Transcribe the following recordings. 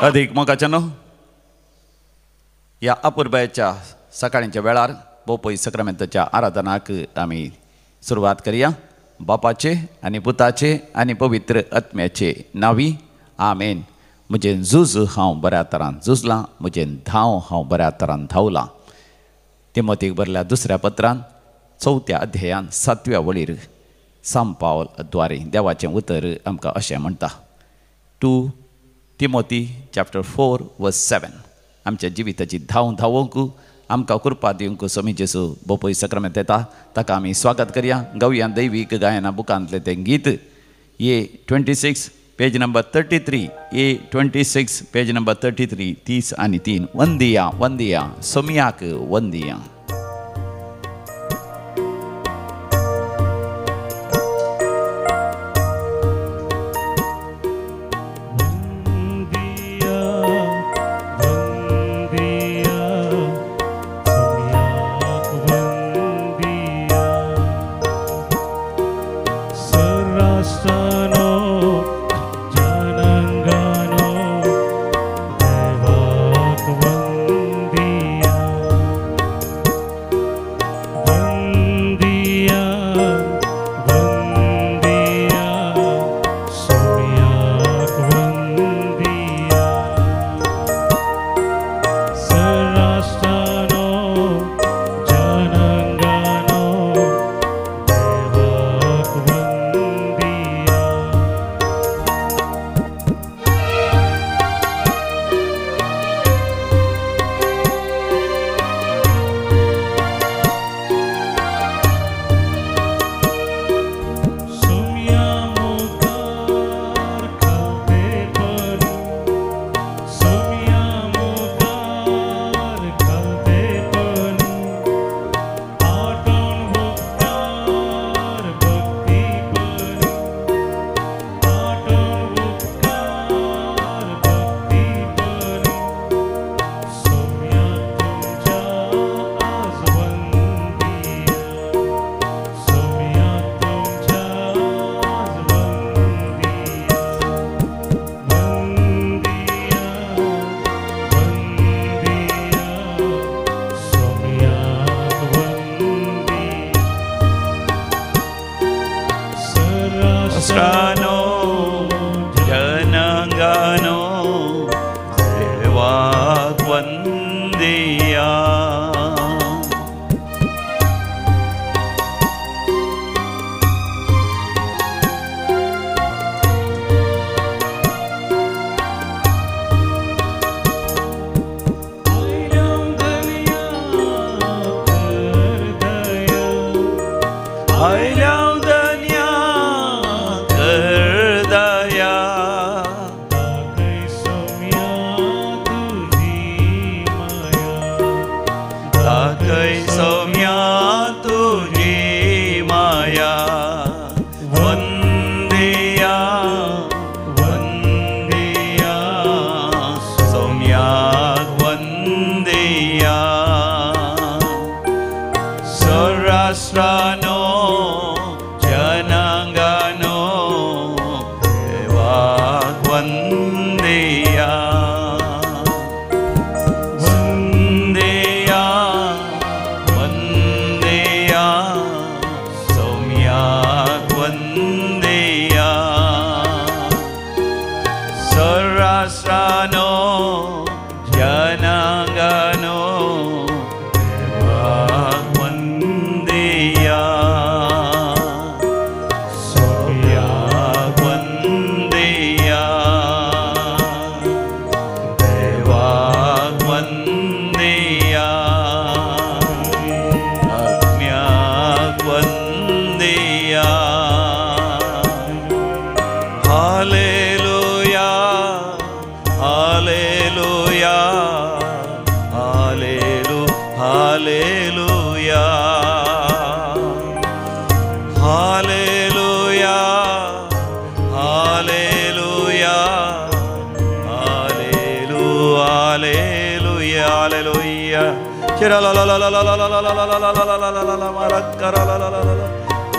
अधिक मोगाच्यानो या अपूर्बाच्या सकाळच्या वेळार बोपई सक्रामेंताच्या आराधनाक आम्ही सुरुवात करूया. बापाचे आणि पुताचे आणि पवित्र आत्म्याचे नावी आमेन. म्हजें झूज हांव बऱ्या तरान झुजलां, म्हजें धांव हांव बऱ्या तरान धांवलां. तिमोथीक बरल्या दुसऱ्या पत्रान 4व्या अध्यायान 7व्या वळीर सान पावल द्वारे देवाचें उतर आमकां अशें म्हणटा. 2 तिमोथी चॅप्टर 4:7. आमच्या जिविताची धांव धांवूंक आमकां कृपा दिवंक स्वामी जेसू बोपई सक्रामेंत येता ताका आमी स्वागत करया. गावया दैवीक गायना बुकांतलें तें गीत A26 page number 33. A26 page number 33 30 आणि 3. वंदिया वंदिया सोमियाक वंदिया.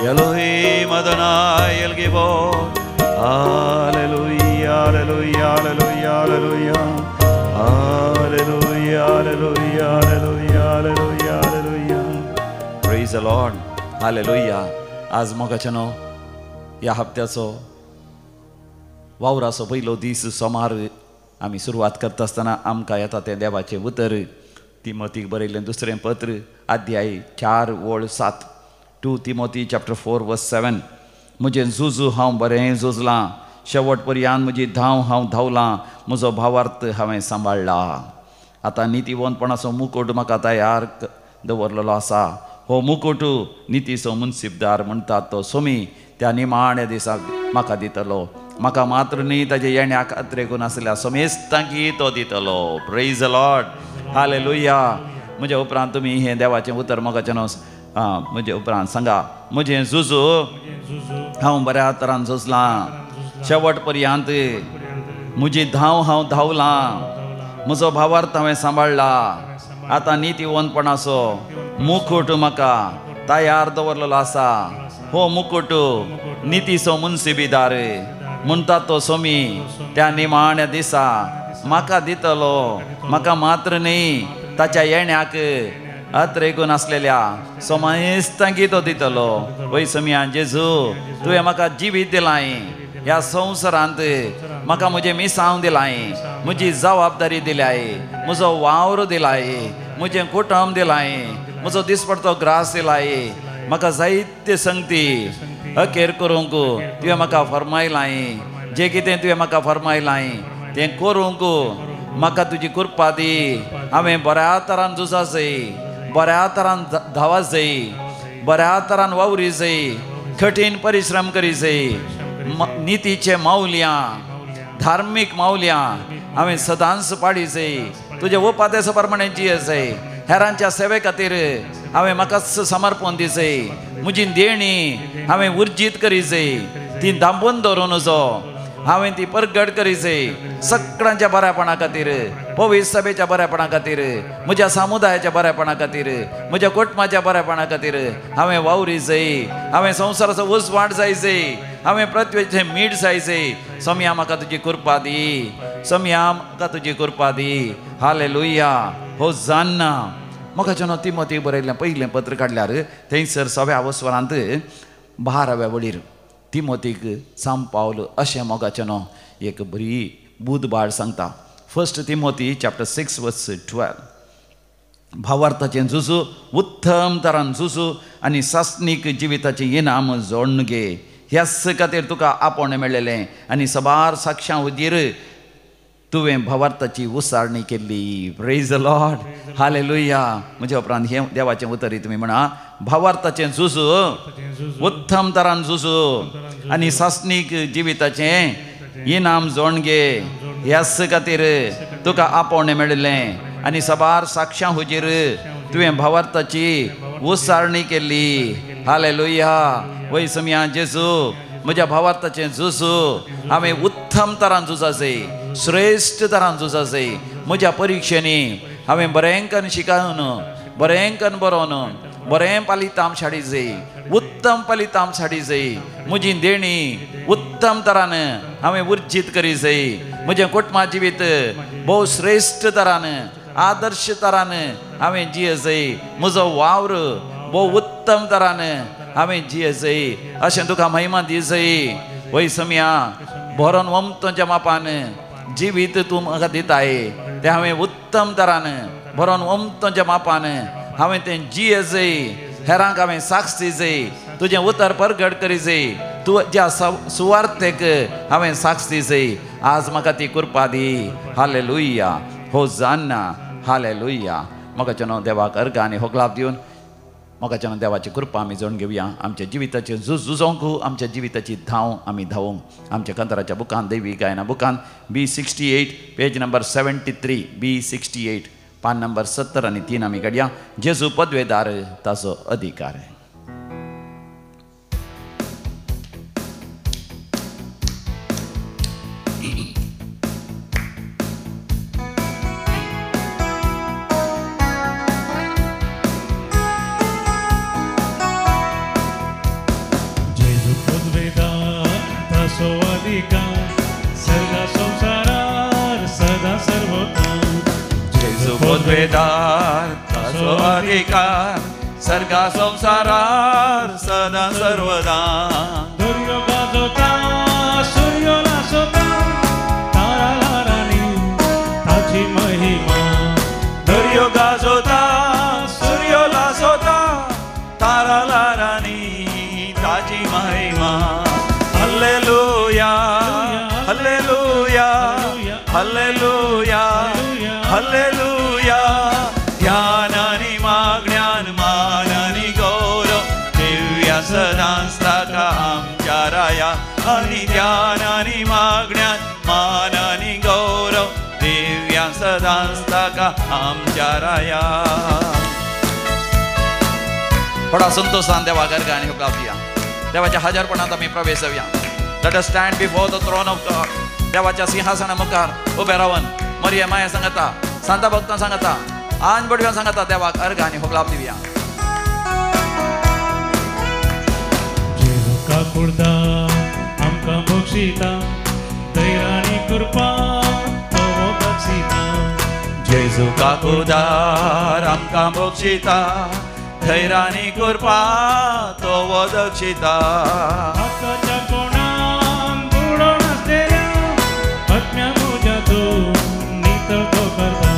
Elohim Adonai El Gibor. Hallelujah, hallelujah, hallelujah, hallelujah. Praise the lord. Hallelujah. आज मोगाच्यानो ह्या हप्त्याचो वावराचो पयलो दीस सोमार आमी सुरवात करता आसतना आमकां येता तें देवाचें उतर तिमोथीक बरयल्लें दुसरें पत्र अध्याय 4:7. 2 Timothy chapter 4:7. म्हजें झुजू हांव बरें झुजलां, शेवट पर्यंत म्हजी धांव हांव धांवलां, म्हजो भावार्थ हांवें सांबाळ्ळा. आतां नितीवंतपणाचो मुकुट म्हाका तयार दवरलेलो आसा. हो मुकुट नितीचो मुन्सिफदार म्हणटा तो सोमी त्या निमाण्या दिसाक म्हाका दितलो. म्हाका मात्र न्ही, ताजे येण्याक खात्रेकून आसल्या समेस्तांकी तो दितलो. Praise the lord. हालेलुया. म्हज्या उपरांत तुमी हें देवाचें उतर मोगाच्यान म्हजे उपरांत सांगा. म्हजें झुजू हांव बऱ्या तरान झुजलां, शेवट पर्यंत म्हजी धांव हांव धांवलां, म्हजो भावार्थ हांवें सांबाळ्ळा. आतां नितीवंतपणाचो मुकुट म्हाका तयार दवरलेलो आसा. हो मुकुट नितीचो मुन्सिफदार म्हणटा तो सोमी त्या निमाण्या दिसा म्हाका दितलो. म्हाका मात्र न्ही, ताच्या येण्याक खात्रेकून आसलेल्या समेस्तांकी तो दितलो. वय सोम्या जेजू, तुवें म्हाका जिवीत दिलाय, ह्या संवसारांत म्हाका म्हजें मिसांव दिलाय, म्हजी जबाबदारी दिलाय, म्हजो वावर दिलाय, म्हजें कुटुंब दिलाय, म्हजो दिसपडटो ग्रास दिलाय. म्हाका जायत्यो संगती अखेर करूंक तुवें म्हाका फरमायलाय. जें कितें तुवें म्हाका फरमायलाय तें करूंक म्हाका तुजी कृपा दी. हांवें बऱ्या तरान झुजा जाय, बऱ्या तरान धांवा जाय, बऱ्या तरान वावरी जाय, कठीण परिश्रम करी जाय. नितीचे मावल्यां, धार्मीक मावल्यां हांवें सदांच पाडी जाय. तुजे उपादेसा प्रमाणे जिये जाय. हेरांच्या सेवे खातीर हांवें म्हाकाच समर्पण दी जाय. म्हजी देणी हांवें उर्जीत करी जाय. ती दांबून दवरून नजो हांवें ती परगट करी जाय. सगळ्यांच्या बऱ्यापणा खातीर, पवित्र सभेच्या बऱ्यापणा खातीर, म्हज्या समुदायाच्या बऱ्यापणा खातीर, म्हज्या कुटुंबाच्या बऱ्यापणा खातीर हांवें वावरी जाय. हांवें संवसाराचो उसवाट जाय जाय. हांवें पृथ्वीचें मीठ जाय जाय. सोम्या म्हाका तुजी कृपा दी. सोम्या म्हाका तुजी कृपा दी. हालेलुया. होसान्ना. मोगाच्यान तिमोथीक बरयल्लें पयलें पत्र काडल्यार थंयसर 7व्या वस्वरांत 12व्या वळीर तिमोथीक सांपावल अशें मोगाच्यान एक बरी बुधबाळ सांगता. 1 Timothy chapter 6:12. भावार्थाचें झुजू उत्तम तरान झुजू आनी सासनीक जिविताचें इनाम जोडून घे. ह्याच खातीर तुका आपोवणें मेळ्ळेलें आनी सबार साक्षां हुजीर तुवें भावार्थाची उसारणी केल्ली. Praise the lord. हालेलुया. म्हज्या उपरांत हें देवाचें उतर तुमी म्हणा. भावार्थाचें झुजू उत्तम तरान झुजू आनी सासनीक जिविताचें इनाम जोडून घे. ह्याच खातीर तुका आपोवणें मेळिल्लें आनी सबार साक्षां हुजीर तुवें भावार्थाची उसारणी केल्ली. हालेलुया. वय सोम्या जेजू, म्हज्या भावार्थाचें झुजू हांवें उत्तम तरान झुजा जाय, श्रेश्ठ तरान झुजा जाय. म्हज्या परिक्षेनी हांवें बरेंकन शिकावन, बरेंकन बरोवन, बरें पालिताम शाडी जाय, उत्तम पालिताम शाडी जाय. म्हजी देणी उत्तम तरान हांवें उर्जीत करी जाय. म्हजें कुटुंबा जिवीत भोव श्रेश्ठ तरान, आदर्श तरान हांवें जिये जाय. म्हजो वावर भोव उत्तम तरान हांवें जिये जाय. अशें तुका महिमा दी जाय. वय सोम्या, भरोन वमतांच्या मापान जिवीत तूं म्हाका दिताय तें हांवें उत्तम तरान भरोन वमतांच्या मापान हांवें तें जिये जाय. हेरांक हांवें साक्षी जाय. तुजें उतर परगट करी जाय. तुज्या सुवार्थेक हांवें साक्षी जाय. आज म्हाका ती कृपा दी. हालेलुया. होसान्ना. हालेलुया. मोगाच्यान देवाक अर्घ आनी होगलाप दिवन मोगाच्यान देवाची कृपा आमी जोडून घेवया. आमच्या जिविताचें झुजोंक, आमच्या जिविताची धांव आमी धांवूंक. आमच्या कंतराच्या बुकान, दैवी गायना बुकान B68 पेज नंबर 73, B68 पान नंबर 70 आनी 3 आमी काडया. जेजू पदवेदार ताचो अधिकार. पदवेदार ताचो अधिकार सर्गा संसारार सदा सर्वदा दुर्योगाजोता सूर्योला सोता ताराला राणी ताची महिमा दुर्योगाजोता सूर्योला सोता ताराला राणी ताची महिमा हल्लेलुया हल्लेलुया हल्लेलुया हल्लेलुया ध्यानानी मागण्यान मानानी गौरव दिव्या सदांचा का आमच्या राया आणि ध्यानानी मागण्यान मानानी गौरव दिव्या सदांचा का आमच्या राया थोडा संतोषान देवा गर्गाने हो दिया देवाच्या हजारपणात आम्ही प्रवेश जाऊया. Let us stand before the throne of God देवाच्या सिंहासना मुखार उभे राहून मरिया माया सांगता सांता भक्तां सांगता आन बडव्या सांगता देवाक अर्घाने हो दिवया. जेजुका कुर्ता आमकां बक्षिता दैरानी कृपा तो बक्षिता जेजुका कुर्दार आमकां बक्षिता धैर्यानी कृपा तो वदक्षिता हक्काच्या कोणान बुडो नासलेल्या आत्म्या मोजातून नितळतो करता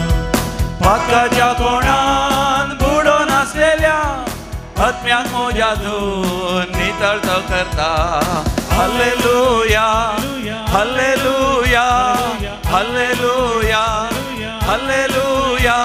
हक्काच्या कोणान बुडो नासलेल्या आत्म्याक मोजातून नितळतो करता. हल्लेलुया हल्लेलुया हल्लेलुया हल्लेलुया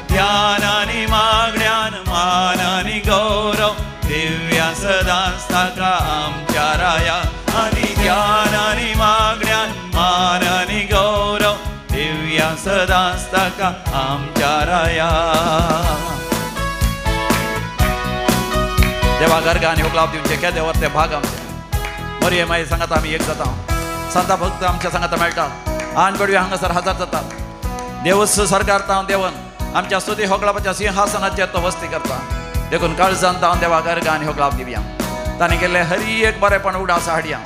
ध्यानानी मागण्यान मानानी गौरव दिव्या सदांचा का आमच्या राया आणि ध्यानानी मागण्यान मानानी गौरव दिव्या सदांचा का आमच्या राया. देवा गर्गाने हो लाभ दिवचे क्या देवर ते भाग आमचे मरिये माई सांगता आम्ही एक जाता सांता भक्त आमच्या सांगता मेळटात आन बडवे हांगासर हजार जातात देवस सरकार देवन आमच्या स्तुती होगलापाच्या सिंहासनाचेर तो वस्ती करता देखून काळजान जावन देवा गर्गाने हो लाभ दिवया. तांणी केल्ले हरी एक बरेपण उडास हाडया.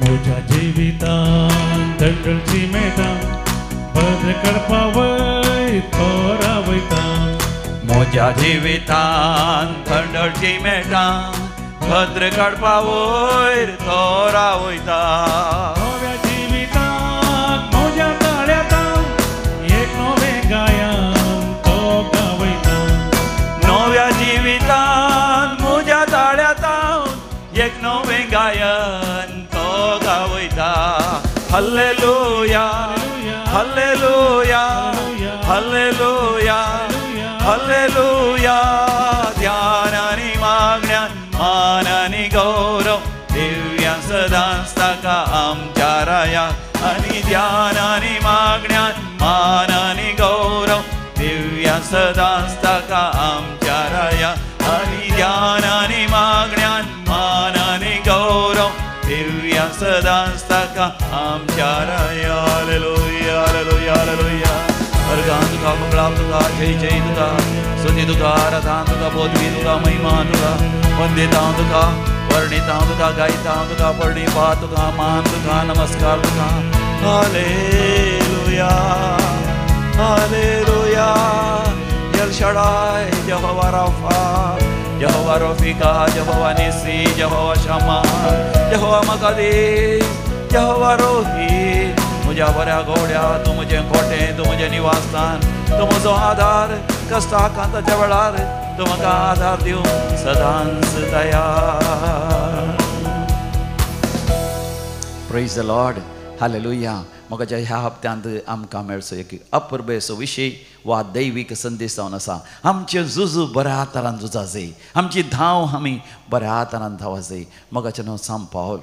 म्हज्या जिवितान दंडळची मेळटा भद्र करपा वय थोरा वयता म्हज्या जिवितान थंडळची मेळटा भद्र काडपा वयर थोरा वयता. नव्या जिविताक म्हज्या ताळ्याता एक नवें गायन तो गावयता नव्या जिवितान म्हज्या ताळ्याता एक नवें गायन तो गावयता. हल्लेलुया हल्लेलुया हल्लेलुया हल्लेलुया ध्यानानी मागण्यान मानानी गौरव दिव्या सदांचा का आमच्या राया आणि ध्यानानी मागण्यान मानानी गौरव दिव्या सदांचा का आमच्या राया आणि ध्यानानी मागण्यान मानानी गौरव दिव्या सदांचा का आमच्या राया. हालेलुया हालेलुया हालेलुया अर्गान तुका मंगळाम तुका जय जय तुका स्तुती तुका आराधना तुका बोधवी तुका महिमा तुका वंदिता तुका वर्णिता तुका गायता तुका पर्णिपा तुका मान तुका नमस्कार तुका. हालेलुया हालेलुया एल शाडाय यहोवा राफा यहोवा रफिका यहोवा निसी यहोवा शमा यहोवा मकादेश यहोवा रोही तुझ्या बऱ्या गोड्या तू म्हजे खोटे तू म्हजे निवासस्थान तू म्हजो आधार कष्टाकांताच्या वेळार तू म्हाका आधार दिवं सदांच तयार. Praise the lord hallelujah. मगाच्या ह्या हप्त्यांत आमकां मेळचो एक अपुर्बेचो विशय वा दैवीक संदेश जावन आसा. आमचें झुजू बऱ्या तरान झुजा जाय आमची धांव आमी बऱ्या तरान धांवा जाय. मगाचें न्हू सांत पावल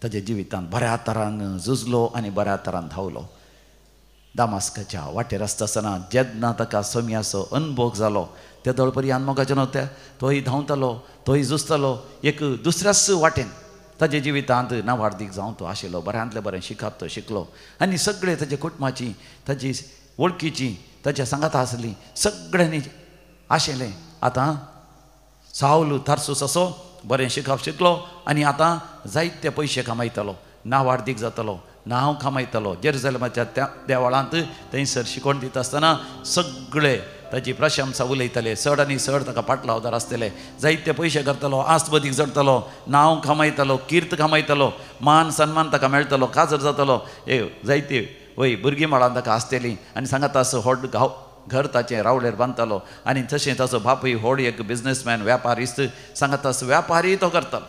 ताच्या जिवितांत बऱ्या तरान झुजलो आनी बऱ्या तरान धांवलो. दामास्काच्या वाटेर आसता आसतना जेन्ना ताका सोम्याचो अनुभव जालो त्या दळपऱ्यान मोगाचें न्हू तोय धांवतालो तोय झुजतालो एक दुसऱ्याच वाटेन. ताजे जिवितांत नावार्दीक जावन तो आशिल्लो बऱ्यांतले बरें शिकप तो शिकलो आनी सगळे ताजे कुटुंबाची ताजी वळखीची ताच्या सांगाता आसली सगळ्यांनी आशिल्लें. आतां सावल तार्सूस असो बरें शिकप शिकलो आनी आतां जायते पयशे कमयतलो नावार्दीक जातलो नांव खामयतलो. जेरुसलेमाच्या त्या देवळांत थंयसर शिकोण दिता आसतना सगळे ताची प्रशंसा उलयतले. चड आनी चड ताका पाटलावदार आसतले. जायते पयशे करतलो, आस्तबदीक जोडटलो, नांव खामयतलो, किर्त खामयतलो, मान सन्मान ताका मेळटलो, काजर जातलो. जायते वय भुरगीं मळान ताका आसतलीं. आनी सांगात आस व्हड घर ताचें रावलेर बांदतालो. आनी तशें ताचो बापूय व्हड एक बिजनसमॅन, व्यापारीस्त. सांगात आस व्यापारी तो करतालो.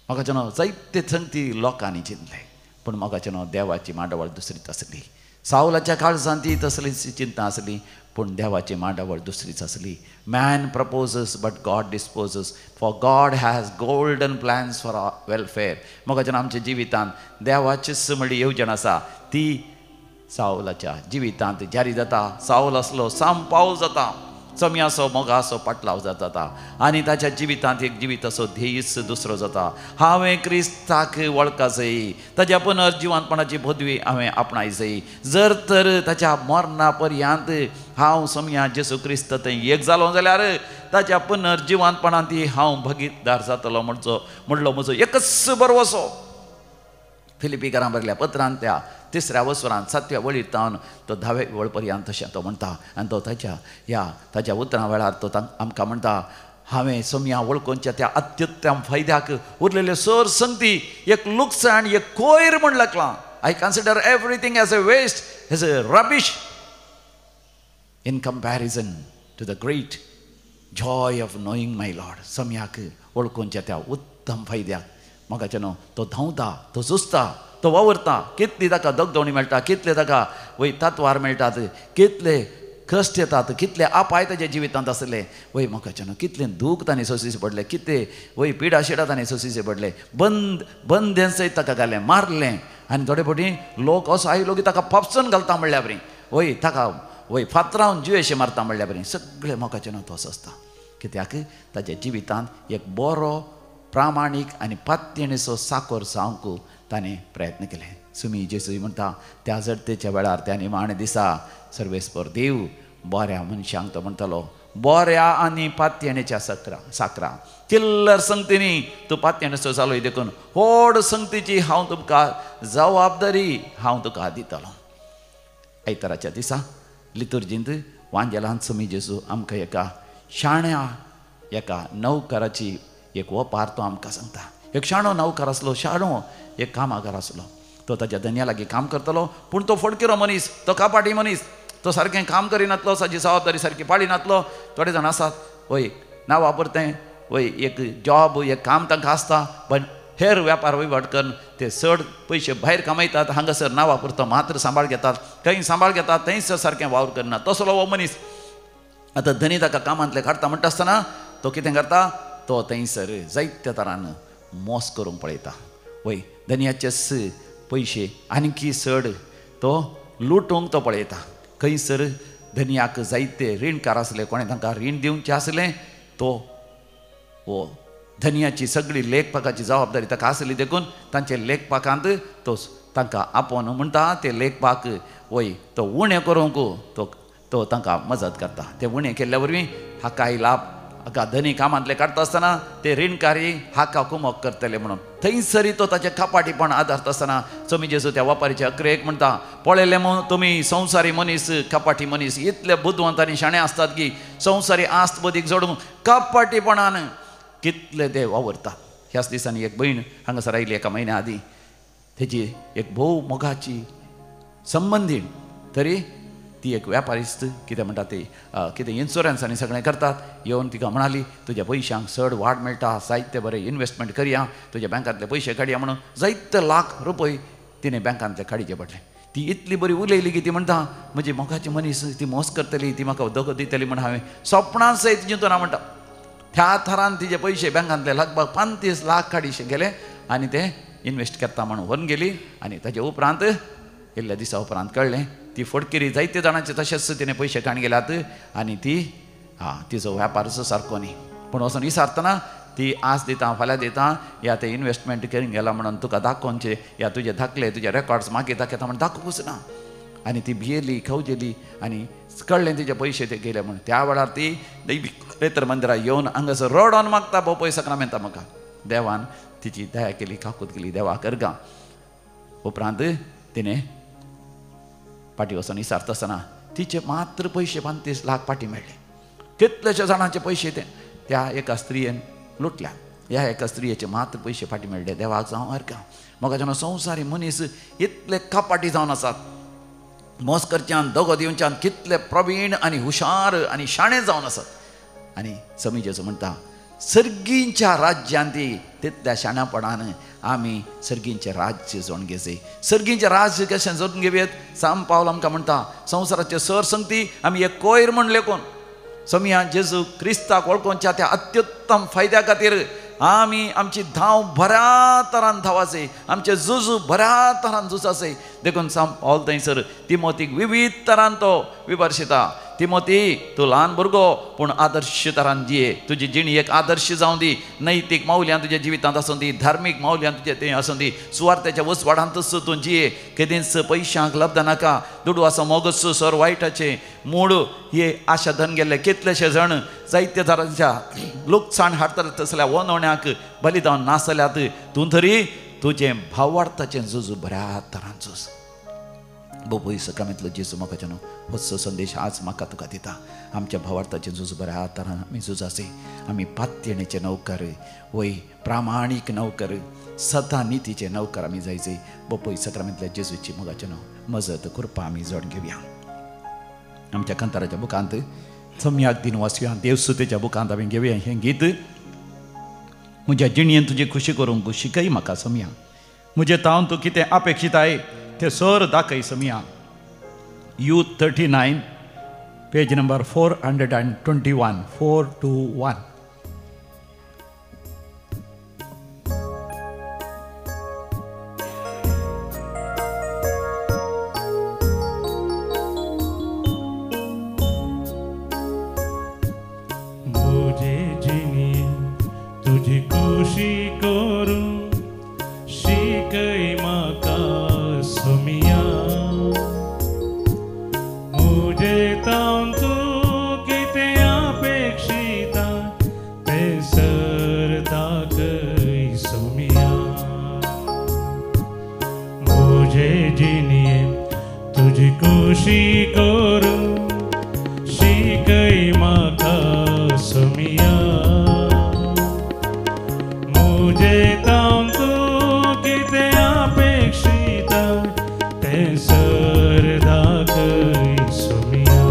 म्हाका न्हू जायते संगती लोकांनी चिंतले, पूण म्हाका न्हू देवाची मांडावळ दुसरीच आसली. सावलाच्या काळजांत ती तसलीच चिंता आसली, पूण देवाची मांडावळ दुसरीच आसली. Man proposes but god disposes, for god has golden plans for welfare. म्हाका आमच्या जिवितांत देवाची समडी येवजण आसा, ती सावलाच्या जिवितांत जारी जाता. सावल असलो साम पावस जाता, चमी असो मोगा असो पाटलाव जाता. आनी ताच्या जिवितांत एक जिवीत असो ध्येयच दुसरो जाता. हांवें क्रिस्ताक वळखा जाय, ताच्या पुनर्जिवंतपणाची पदवी हांवें आपणाय. जर तर ताच्या मरणा पर्यंत हांव समया जेसू क्रिस्त थंय एक जालो जाल्यार ताच्या पुनर्जिवंतपणांत हांव भागीदार जातलो म्हणलो म्हजो एकच बरवसो. फिलिपिकारां बरयल्या पत्रांत त्या 3ऱ्या वसरांत 7व्या वळीर तावन तो 10व्या वळ पर्यंत तशें तो म्हणटा. आनी तो ताच्या उतरां वेळार तो आमकां म्हणटा, हांवें समया वळखूनच्या त्या अत्युत्तम फायद्याक उरलेल्यो सर संगती एक लुकसाण, एक कोयर म्हण लागलां. I consider everything as a waste, as a rubbish in comparison to the great joy of knowing my lord. समयाक वळखूनच्या त्या उत्तम फायद्याक म्हाका न्हू तो धांवता, तो झुजता, तो वावरता. कितली ताका दगदवणी मेळटा, कितले ताका वय तत्वार मेळटात, कितले कश्ट येतात, कितले आपाय ताच्या जिवितांत आसले. वय म्हाका न्हू कितले दूख ताणें सोंसीचे पडले, कितले वय पिडा शिडा ताणें सोंसीचे पडले. बंदेन सयत ताका घालें, मारलें. आनी थोडे फावटी लोक असो आयलो की ताका फापसून घालता म्हणल्या बरी, वय ताका वय फातरावन जिवेशे मारता म्हणल्या बरी. सगळे म्हाका न्हू तोच आसता. कित्याक ताच्या जिवितांत एक बरो प्रामाणीक आनी पात्यणेचो साकोर जावंक ताणें प्रयत्न केले. सुमी जेसू म्हणटा, त्या जडतेच्या वेळार त्या निमाणे दिसा सर्वेस्पर देव बऱ्या मनशांक तो म्हणटालो, बऱ्या आनी पात्यणेच्या साकरा चिल्लर संगतीनी तूं पात्यणेचो जालोय देखून व्हड संगतीची हांव तुमकां जबाबदारी हांव तुका दितलो. आयताराच्या दिसा लितुर्जींत वांजेलांत सुमी जेसू आमकां एका शाण्या एका नौकराची एक वपार तो आमकां सांगता. एक शाणो नौकार आसलो, शाणो एक कामागार आसलो. तो ताच्या धन्या लागीं काम करतलो, पूण तो फडकिरो मनीस, तो कापाटी मनीस. तो सारकें काम करिनातलो, ताची जबाबदारी सारकी पाळिनातलो. थोडे जाण आसात वय ना वापरतें, वय एक जॉब एक काम तांकां आसता, पण हेर वेपार वयवाट करून ते चड पयशे भायर कमयतात. हांगासर ना वापरतो मात्र सांबाळ घेतात, खंय सांबाळ घेतात थंयसर सारकें वावर करना. तसलो हो मनीस. आतां धनी ताका कामांतले काडटा म्हणटा आसतना तो कितें करता, तो थंयसर जायत्या तरान मोस करूंक पळयता. वय धन्याचे पयशे आनीकी चड तो लुटूंक तो पळयता. खंयसर धन्याक जायते रीणकार आसले, कोणें तांकां रीण दिवचें आसलें, तो हो धन्याची सगळी लेखपाकाची जबाबदारी ताका आसली देखून तांचे लेखपाकांत तो तांकां आपोवन म्हणटा ते लेखपाक वय तो उणें करूंक तो तांकां मजत करता. ते उणें केल्ल्या वरवीं हाकाय लाभ, हाका धनी कामांतले काडटा आसतना ते रीणकारी हाका कुमोक करतले म्हणून थंयसरी तो ताचे कापाटीपण आदारता आसतना समी जेसू त्या वापारीच्या अकरेक म्हणटा, पळयलें तुमी संवसारी मनीस, कापाटी मनीस इतले बुद्धवंत आनी शाणे आसतात की संवसारी आस्त बदीक जोडून कापाटीपणान कितले ते वावरतात. ह्याच दिसांनी एक भयण हांगासर आयली एका म्हयन्या आदीं. तेजी एक भोव मोगाची संबंदीण, तरी ती एक व्यापारीस्त कितें म्हणटा ती कितें इन्शुरन्स आनी सगळें करतात. येवन तिका म्हणाली, तुज्या पयशांक चड वाड मेळटा, जायते बरें इन्वेस्टमेंट करया, तुज्या बँकांतले पयशे काडया म्हणून जायते लाख रुपय तिणें बँकांतले काडचे पडले. ती इतली बरी उलयली की ती म्हणटा, म्हजी मोगाची मनीस ती मोस करतली, ती म्हाका दोग दितली म्हणून हांवें सपनांत सयत चिंतून म्हणटा. त्या थरान तिचे पयशे बँकांतले लगभग 35 लाख काडीशे गेले आनी ते इन्वेस्ट करता म्हणून व्हरून गेली. आनी ताचे उपरांत इल्ल्या दिसा उपरांत कळ्ळें ती फडकिरी जायते जाणांचे तशेंच तिणें पयशे काण गेल्यात आनी ती तिजो वेपारचो सारको न्ही. पूण वचून विचारतना ती आस दिता, फाल्यां दिता, या ते इन्वेस्टमेंट करूंक गेला म्हणून तुका दाखोवचे, या तुजे धाकले तुजे रेकॉर्ड्स मागीर दाखयता म्हणून दाखोवूच ना. आनी ती भियेली, खवजेली आनी कळ्ळें तिचे पयशे ते गेले म्हणून. त्या वेळार ती दैवीक मंदिरांत येवन हांगासर रडोन मागता, भोव पयस सक्रामेंता म्हाका. देवान तिची दया केली, काकूत केली, देवा करगा उपरांत तिने पाटी वचून विचारता आसतना तिचे मात्र पयशे 35 लाख पाटी मेळ्ळे. कितलेशे जाणांचे पयशे त्या एका स्त्रियेन लुटल्या. ह्या एका स्त्रियेचे मात्र पयशे फाटी मेळ्ळे. देवाक जावं हरका. म्हाका जेन्ना संवसारी मनीस इतले कापाटी जावन आसात, मस्करच्यान दोगो दिवच्यान कितले प्रवीण आनी हुशार आनी शाणे जावन आसात. आनी समी जेजू म्हणटा सर्गींच्या राज्यान ती तितल्या शाण्यापणान आमी सर्गींचे राज्य जोडून घेवचे. सर्गींचे राज्य कशें जोडून घेवयेत. सांत पावल आमकां म्हणटा संवसाराचे सरसंगती आमी एक कोयर म्हण लेखून समिया जेजू क्रिस्ताक वळखोवच्या त्या अत्युत्तम फायद्या खातीर आमी आमची धांव बऱ्या तरान धांवाचे, आमचे झुजू बऱ्या तरान झुजाचे. देखून सांत पावल थंयसर तिमोथीक विविध तरान तो विभरशिता. तिमोथी तूं ल्हान भुरगो पूण आदर्श तरान जिये. तुजी जिणी एक आदर्श जावं दी. नैतीक माऊल्यां तुज्या जिवितांत आसूं दी. धार्मीक माऊल्यां तुजे थंय आसूं दी. सुवार्थेच्या वसवाडांतच तूं जिये. केदींच पयशांक लब्ध नाका. दुडू आसा मोगस सर वायटाचे मूड हे आशा धन गेल्ले कितलेशे जण जायत्या तरांच्या लुकसाण हाडटाले तसल्या वनवण्याक बलिदान नासल्यात. तूं तरी तुजें भावार्थाचें झुजू बऱ्या तरान झुज. बोबोई सकारांतलो जेजू म्हाका जेन्ना होचो संदेश आज म्हाका तुका दिता. आमच्या भावार्थाचें झुज बऱ्या तरान आमी झुजाचे. आमी पात्यणेचे नौकर, वय प्रामाणीक नौकर, सदा नितीचे नौकर आमी जायचे. बोबोई सकारांतल्या जेजूची म्हाका जेन्ना मजत कृपा आमी जोडून घेवया. आमच्या कंताराच्या बुकांत सम्याक दिन वाचुया. देवसुतेच्या बुकांत आमी घेवया हें गीत. म्हज्या जिणयेन तुजी खुशी करूंक शिकय म्हाका सम्या. म्हजे तावन तूं कितें अपेक्षीताय ते सर दाखय सम्या. Youth 39 page number 421 421. तुझी खुशी करूं शिकय म्हाका सोमिया. मुझे तावन तूं कितें अपेक्षीता तें सर दाखय सोमिया. मुझे जिणये तुझी खुशी करूं शिकय म्हाका सोमिया. मुझे तावन तूं कितें अपेक्षीता तें सर दाखय सोमिया.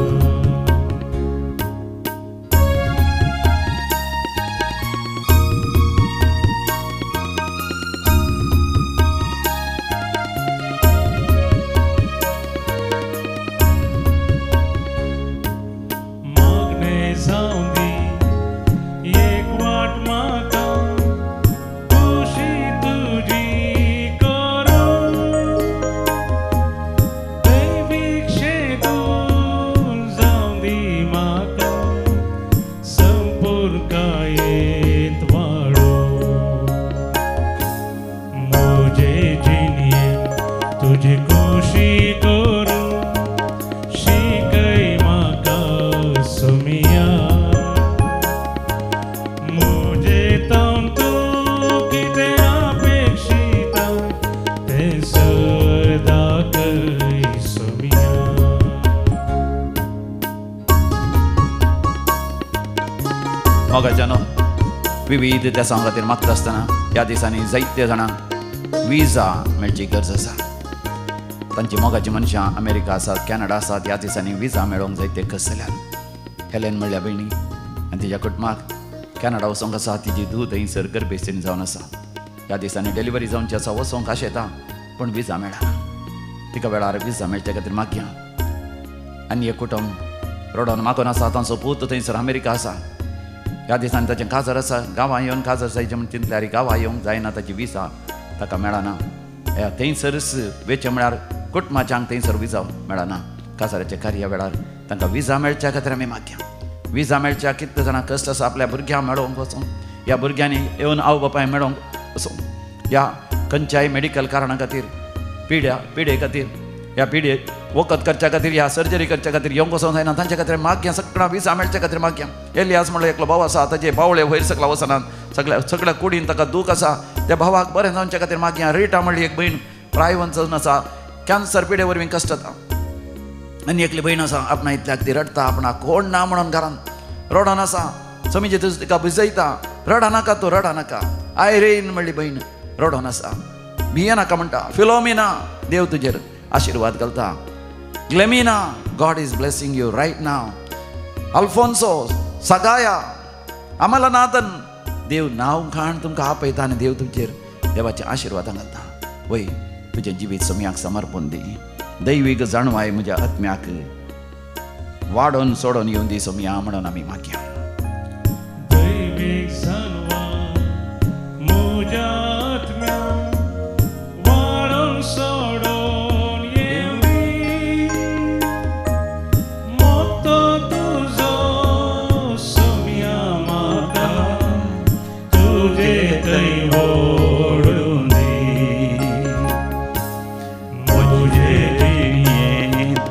मागणे जावं दी एक वाट म्हाका तुझी खुशी करूं शिकय म्हाका सोमिया. मुझे तावन तूं कितें अपेक्षीता तें सर दाखय सोमिया. मोगाच्यानो विविध देशां खातीर मागता आसतना ह्या दिसांनी जायत्या जाणांक विजा मेळची गरज आसा. तांची मोगाची मनशां अमेरिका आसात, कॅनडा आसात. ह्या दिसांनी विजा मेळोंक जायते कस जाल्यात. हेलेन म्हणल्या भयणी आनी तिच्या कुटुंबाक कॅनडा वचोंक आसा. तिजी धूव थंयसर गर्भेस्थीन जावन आसा. ह्या दिसांनी डिलिव्हरी जावनची आसा. वचोंक आशेता पूण विजा मेळना. तिका वेळार विजा मेळचे खातीर मागया. आनी एक कुटुंब रोडोन मागोन आसा. तांचो पूत थंयसर अमेरिका आसा. ह्या दिसांनी ताचें काजर आसा. गांवां येवन काजर जायचें म्हण चिंतल्यार गांवां येवंक जायना. ताची विजा ताका मेळना. थंयसरच वेचें म्हळ्यार कुटुंबाच्यांक थंयसर विजा मेळना. काजराच्या कार्या वेळार तांकां विजा मेळच्या खातीर आमी मागया. विजा मेळच्या कितले जाणांक कश्ट आसा. आपल्या भुरग्यांक मेळोवंक वचून, ह्या भुरग्यांनी येवन आवय बापाय मेळोवंक वचून, ह्या खंयच्याय मेडिकल कारणा खातीर पिडे खातीर, ह्या पिडे वखद करच्या खातीर, ह्या सर्जरी करच्या खातीर येवंक वचोंक जायना. तांच्या खातीर मागया. सगळ्यां विजा मेळच्या खातीर मागया. एलियास म्हणलो एकलो भाव आसा. ताचे बावळे वयर सकला वचनात. सगळ्या कुडीन ताका दूख आसा. त्या भावाक बरें जावच्या खातीर मागया. रिटा म्हणली एक भयण प्रायवंचन आसा कॅन्सर पिडे वरवीं कश्ट जाता आनी एकली भयण आसा आपणा इतल्याक ती रडटा आपणा कोण ना म्हणून घरांत रडोन आसा समीचे तुज तिका बुजयता रडा नाका तूं रडा नाका आयरेन म्हणली भयण रडोन आसा भिये नाका म्हणटा फिलोमिना देव तुजेर आशिर्वाद घालता ग्लेमिना god is blessing you right नाव अल्फोन्सो सगाया अमलनाथन देव नांव खाण तुमकां आपयता आनी देव तुमचेर देवाचे आशिर्वाद घालता वय तुजें जिवीत सोम्याक समर्पण दी दैवीक जाणवाय म्हज्या आत्म्याक वाडोवन सोडोन येवन दी सोम्या म्हणून आमी मागया दैवीक जाणवाय म्हज्या आत्म्याक वाडोवन सोडोन येवन दी मोगतो तुजो सोम्या म्हाका तुजे थंय व्हडून दी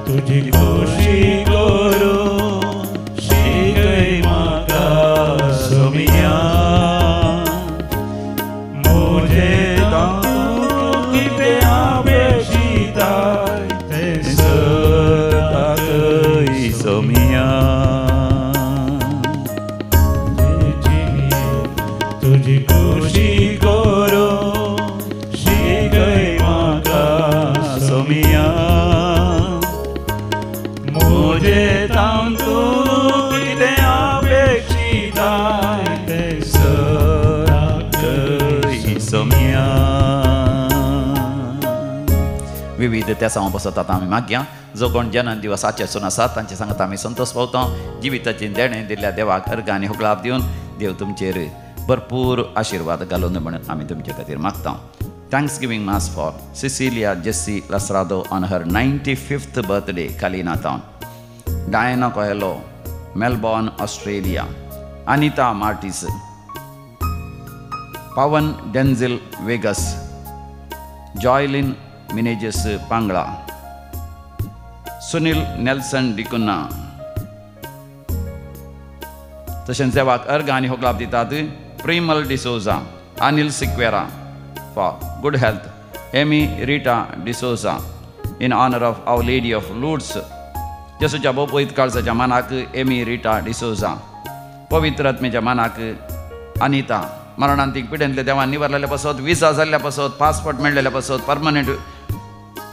तुझी खुशी करू शिकय म्हाका सोम्या मुझे तूं कितें अपेक्षिताय तें दाखय सोम्या तुझी खुशी करू शिकय म्हाका सोम्या मुझे तू कितें अपेक्षिताय तें दाखय सोम्या विविध त्या सांग बसत आतां आमी मागया जो कोण जन्म दिवसाचे आसून आसात तांचे सांगत आमी संतोश पावता जिविताची देणें दिल्ल्या देवाक अर्घ आनी होगलाप दिवन देव तुमचेर भरपूर आशिर्वाद घालून म्हणून आमी तुमचे खातीर मागता Thanksgiving Mass for Cecilia Jessie Lasrado on her 95th birthday, Kalina Town. Diana Coelho, Melbourne, Australia. Anita Martis, Pawan Denzel Vegas, Joylyn Meneges Pangla, Sunil Nelson Dikuna. तशेंच देवाक अर्घ आनी होगलाप दितात Primal D'Souza, Anil Siquera for good health, Amy Rita D'Souza in honor of Our Lady of Lourdes. जेसूच्या बोपयत काळजाच्या मानाक Amy Rita D'Souza, पवित्र आत्मेच्या मानाक अनिता, मरणांतीक पिडेंतले देवान निवरलेल्या पासत, विजा जाल्ल्या पासत, पासपोर्ट मेळ्ळेल्या पासत, परमनंट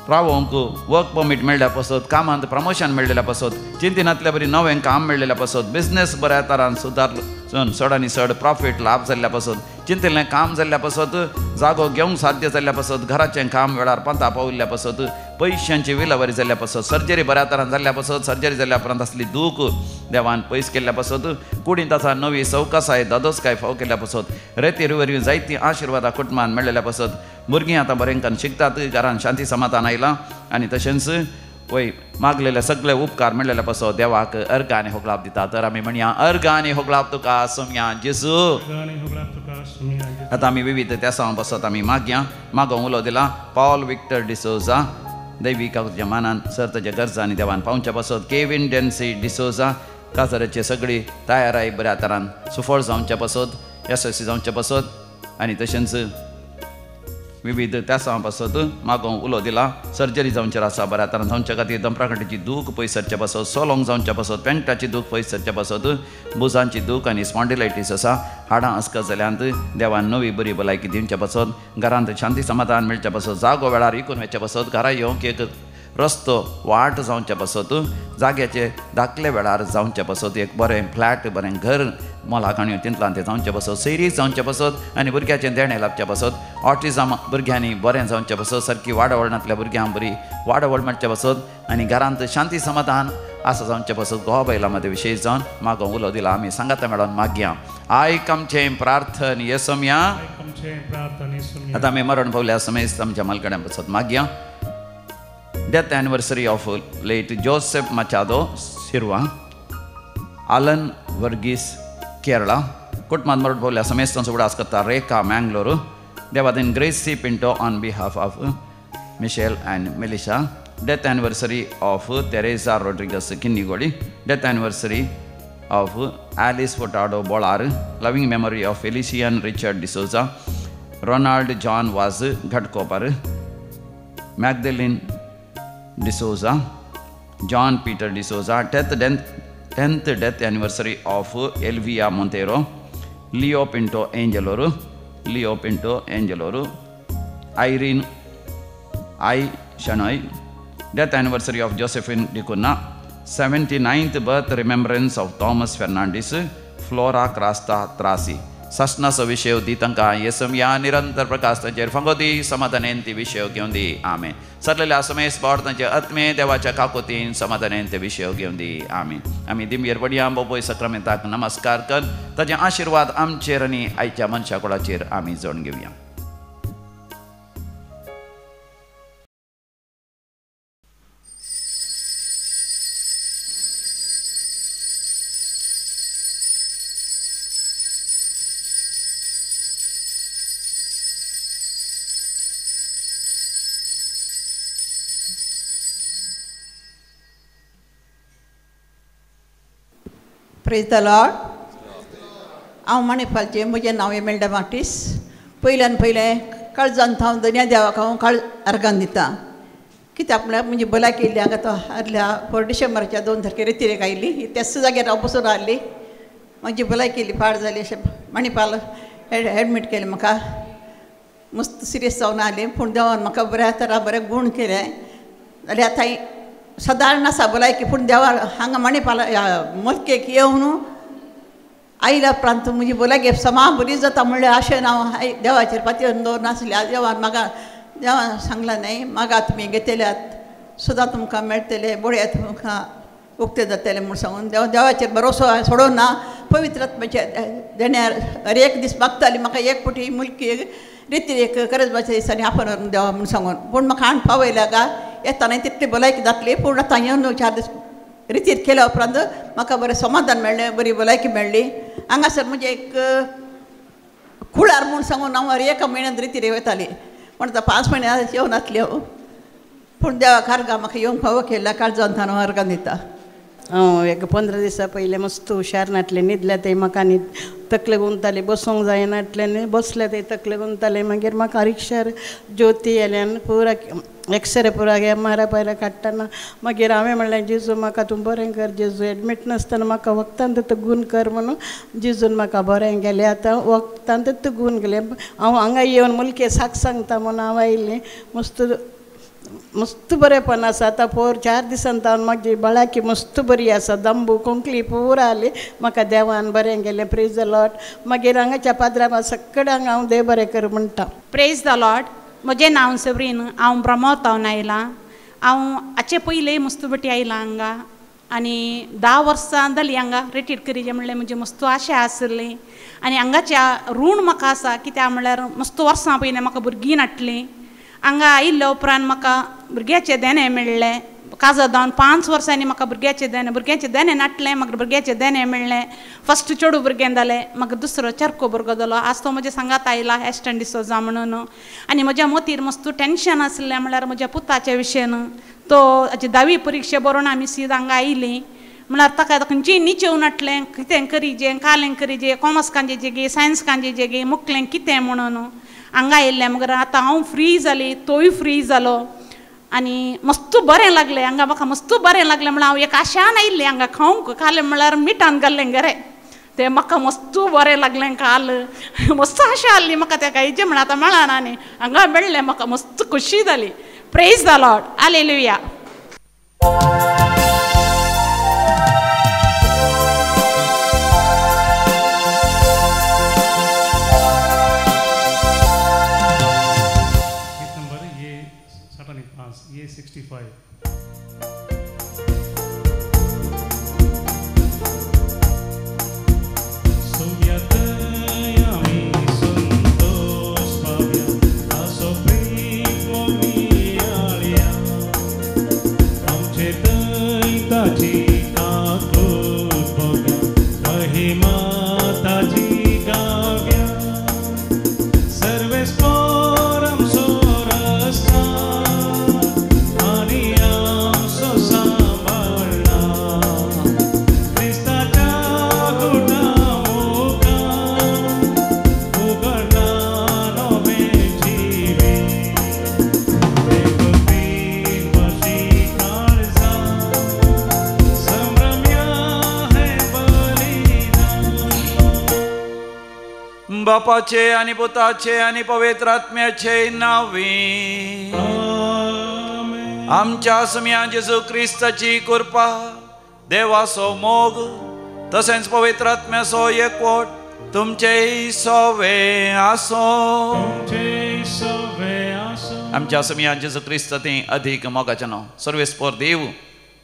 रावोंक वर्क परमीट मेळ्ळ्या पासत, कामांत प्रमोशन मेळ्ळेल्या पासत, चिंतनांतल्या बरी नवें काम मेळ्ळेल्या पासत, बिझनेस बऱ्या तरान सुदारलो चडांनी चड प्रॉफीट लाभ जाल्ल्या पासत, चिंतिल्लें काम जाल्ल्या पासत, जागो घेवंक साध्य जाल्ल्या पासत, घराचें काम वेळार पंता पाविल्ल्या पासत, पयशांची विलावरी जाल्ल्या पासत, सर्जरी बऱ्या तरान जाल्ल्या पासत, सर्जरी जाल्ल्या उपरांत असली दूख देवान पयस केल्ल्या पासत, कुडींत आसा नवी सवकासाय दादोसकाय फाव केल्ल्या पासत, रेतीवरवीं जायतीं आशिर्वादां कुटुंबान मेळ्ळेल्या पासत, भुरगीं आतां बरेंकान शिकतात, घरान शांती समाधान आयलां आनी तशेंच वय मागलेले सगळे उपकार मेळ्ळेल्या पासत देवाक अर्घ आनी होगलाप दिता. तर आमी म्हणया अर्घ आनी होगलाप तुका सोम्या जेजू. आतां आमी विविध त्या सांग बसत आमी मागया मागो उलो दिला पॉल विक्टर डिसोजा दैविकाच्या मानान सर ताच्या गरजांनी देवान पावच्या पासत, केविन डेन्सी डिसोजा काजराची सगळी तयाराय बऱ्या तरान सुफळ जावच्या पासत, यशस्वी जावच्या पासत आनी तशेंच विविध त्या सांग पासत मागो उलो दिला सर्जरी जावचेर आसा बऱ्या तरान जावच्या खातीर दंपराकटीची दूख पयस सरच्या पासत, सोलोंग जावच्या पासत, पेंटाची दूख पयस सरच्या पासत, बुजांची दूख आनी स्पॉन्डिलायटीस आसा, हाडां आसकत जाल्यांत देवान नवी बरी भलायकी दिवच्या पासत, घरांत शांती समाधान मेळच्या पासत, जागो वेळार विकून वचच्या पासत, घरा येवंक एक रस्तो वाट जावच्या पासत, जाग्याचे धाकले वेळार जावच्या पासत, एक बरें फ्लॅट बरें घर मोलाकाणयो तिंतलान तें जावचें पासत, सैरीक जावचें पासत आनी भुरग्याचें देणें लाभचें पासत, ऑटिझम भुरग्यांनी बरें जावचें पासत, सारकी वाडवळणांतल्या भुरग्यांक बरी वाडवळ मेळचें पासत आनी घरांत शांती समाधान आसा जावचें पासत. घोवा बैला मदें विशेश जावन मागो उलो दिला आमी सांगाता मेळोन मागया आयकमचें प्रार्थन येसोम्या. आतां आमी मरण पावल्या समेस्त आमच्या मालकड्यान पासत मागया death anniversary of late Joseph Machado Shirva, Alan Varghese Kerala, कुटुंबात मरण पावल्या समेस्त फुडें आसकता रेखा मँगलोर, देवादीन Gracy Pinto on behalf of Michelle and Melisha, death anniversary of Teresa Rodrigues Kinnigoli, death anniversary of Alice Furtado Bolar, loving memory of Felician Richard D'Souza, Ronald John Vaz Ghatkopar, Magdalene D'Souza, John Peter D'Souza, 10th death anniversary of Elvia Montero, Leo Pinto Angeloru, Irene I. Shanoy, death anniversary of Josephine Dicuna, 79th birth remembrance of Thomas Fernandez, Flora Crasta Trasi. ससनास विषय दी तंका येसुमिया निरंतर प्रकाश तंचेर फंगोदी समाधानेंती विषय घेऊन दी आमेन. सरलेल्या समयस बावड तंचे आत्मे देवाच्या काकोतीन समाधानेंते विषय घेऊन दी आमेन. आम्ही दिमयर बडिया बोपोय सक्रामेंताक नमस्कार कर ताचे आशीर्वाद आमचेर आनी आयच्या मनशा कुळाचेर आमी जोडून घेवया. Praise the Lord. हांव मणिपालचें म्हजें नांव एमेल्डा मार्टीस. पयल्यान पयलें काळजांत हांव धन्य देवाक हांव काळ अर्गान दितां. कित्याक म्हळ्यार म्हजी भलायकी येयली हांगा तो आदल्या 4 डिसेंबराच्या 2 तारखेर रितीरेक आयिल्ली. त्याच जाग्यार हांव बसून रावल्ली. म्हजी भलायकी येयली पाड जाली. अशें मणिपाल एडमीट केलें म्हाका. मस्त सिरियस जावन आसलें पूण देवान म्हाका बऱ्या तरा बरें गूण केले. जाल्यार आतां सादारण आसा भलायकी पूण देवा हांगा मणिपाल मलकेक येवन आयल्या उपरांत म्हजी भलायकी समा बरी जाता म्हणल्यार अशें हांव देवाचेर पातयेवन दवरनासलें. आज देवान म्हाका देवान सांगलां न्हय मागा तुमी घेतल्यात सुद्दां तुमकां मेळटलें बोडयात तुमकां उक्ते जातलें म्हूण सांगून देवाचेर भरोसो सोडून ना. पवित्र आत्म्याचे देण्यार हर एक दीस मागताली म्हाका एक पुटी मुलकी रितीरेक करजबाच्या दिसांनी आपण व्हरून देवा म्हूण सांगून. पूण म्हाका हांण पावयल्या गा येताना तितली भलायकी जातली. पूण आतां येवन 4 दीस रितीर केल्या उपरांत म्हाका बरें समाधान मेळ्ळें, बरी भलायकी मेळ्ळी. हांगासर म्हणजे एक कुळार म्हूण सांगून हांव एका म्हयन्यांत रितीर वयताली. पूण आतां 5 म्हयने येवन नासली हांव. पूण देवाक अर्गा म्हाका येवंक फावो केला काळजांत हांव अर्गान दिता. हांव एक 15 दिसा पयलें मस्त हुशार नाटलें. न्हिदल्या थंय म्हाका तकले गुंताले, बसूंक जायनाटलें न्ही. बसले थंय तकले गुंताले. मागीर म्हाका रिक्षार ज्योती येयल्यान पुरा एक्सरे पुरा MRI पयलें काडटना मागीर हांवें म्हणलें जेजू म्हाका तूं बरें कर. जेजू एडमीट नासतना म्हाका वखदान तो गूण कर म्हणून जेजून म्हाका बरें गेलें. आतां वखदान तो गूण गेलें. हांव हांगा येवन मुलके साक सांगता म्हणून हांव आयिल्लें. मस्त बरेंपण आसा. आतां 4 दिसांत म्हाजी भलायकी मस्त बरी आसा. दंबू कोंकली पुरा आली. म्हाका देवान बरें गेलें. Praise the Lord. मागीर हांगाच्या पाद्रा सगळ्यांक हांव देव बरें कर म्हणटा. Praise the Lord. म्हजें नांव सबरीन. हांव ब्रह्मोतावन आयलां. हांव हाचे पयलीं मस्तुबटी आयलां हांगा आनी 10 वर्सां जालीं हांगा रिटीर करीचें म्हणलें म्हजी मस्त आशा आसली. आनी हांगाच्या ऋण म्हाका आसा. कित्याक म्हणल्यार मस्त वर्सां पयलीं म्हाका भुरगीं नाटलीं. हांगा आयिल्ल्या उपरांत म्हाका भुरग्याचें देणें मेळ्ळें. काजर जावन 5 वर्सांनी म्हाका भुरग्याचें देणें नाटलें. म्हाका भुरग्याचें देणें मेळ्ळें. फस्ट चेडूं भुरगें जालें. म्हाका दुसरो चरको भुरगो जालो. आज तो म्हज्या सांगात आयला एस्टन डिसोजा म्हणून. आनी म्हज्या मतीर मस्त टेन्शन आसलें म्हणल्यार म्हज्या पुताच्या विशयन. तो हाची 10वी परिक्षा बरोवन आमी सीद हांगा आयलीं. म्हळ्यार ताका खंयचीय निचेव नाटलें. कितें करीचें, कालें करीचें, कॉमर्स कांजेचें गे, सायन्स कांजेचें गे, मुकलें कितें म्हणून हांगा येयल्लें. मगर आतां हांव फ्री जाली, तोय फ्री जालो. आनी मस्त बरें लागलें हांगा. म्हाका मस्त बरें लागलें म्हणल्यार हांव एक आशान आयिल्लें हांगा खावंक. कालें म्हणल्यार मिठान घाल्लें घरे तें म्हाका मस्त बरें लागलें. काल मस्त आशा आसली म्हाका तेका हेजें म्हळ्यार आतां मेळना न्ही. हांगा मेळ्ळें म्हाका मस्त खुशी जाली. Praise the lord. हालेलुया. ये 65. So बापाचे आणि पुताचे आणि पवित्र आत्म्याचे नावी आमच्या सुम्या जेजू ख्रिस्ताची कृपा देवाचो मोग तसेच पवित्र आत्म्याचो एकवट तुमचे सोवे आसो आमच्या सुम्या जेजू ख्रिस्त ते अधिक मोगाचनो सर्वेस्पर देव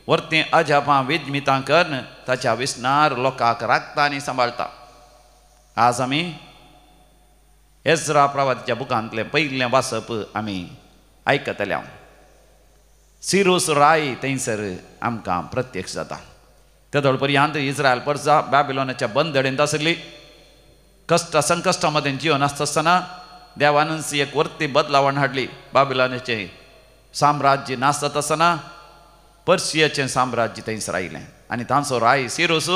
वर्ते अजापा विजमिता कर्ण ताच्या विस्नार लोकांक राखता आनी सांबाळता. आज आमी एज्रा प्रवादीच्या बुकांतले पयलें वाचप आमी आयकतल्या. सिरोस राय थंयसर आमकां प्रत्यक्ष जाता. तेदोळ पर्यंत इस्रायल परजा बॅबिलोनाच्या बंदडेंत आसली. कष्ट संकश्टा मदें जिवन आसतना देवान एक वर्ती बदलावण हाडली. बाबिलोनाचें साम्राज्य नासत आसतना पर्शियाचें साम्राज्य थंयसर आयलें आनी तांचो राय सिरोस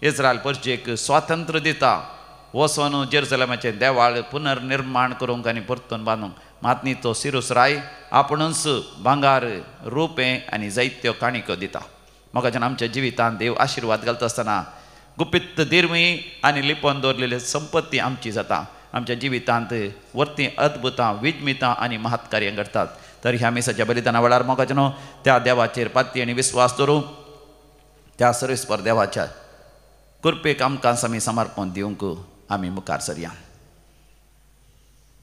इस्रायल पर्शियेक स्वातंत्र्य दिता. वचोन जेरुसलेमाचें देवाळ पुनर्निर्माण करूंक आनी परतून बांदूंक. मात न्ही तो सिरोस राय आपुणूच भांगार रुपें आनी जायत्यो काणिको दिता. मोगाच्यान आमच्या जिवितांत देव आशिर्वाद घालता आसतना गुपित दिर्मी आनी लिपोवन दवरलेली संपत्ती आमची जाता. आमच्या जिवितांत वर्ती अद्भुतां विजमितां आनी महत्कार्यां घडटात. तर ह्या मिसाच्या बलिदाना वेळार मोगाच्यानो त्या देवाचेर पाती आनी विस्वास दवरूं त्या सर्वेस्पर देवाच्या कृपेक आमकां आमी समर्पण दिवंक आमी मुखार सरया.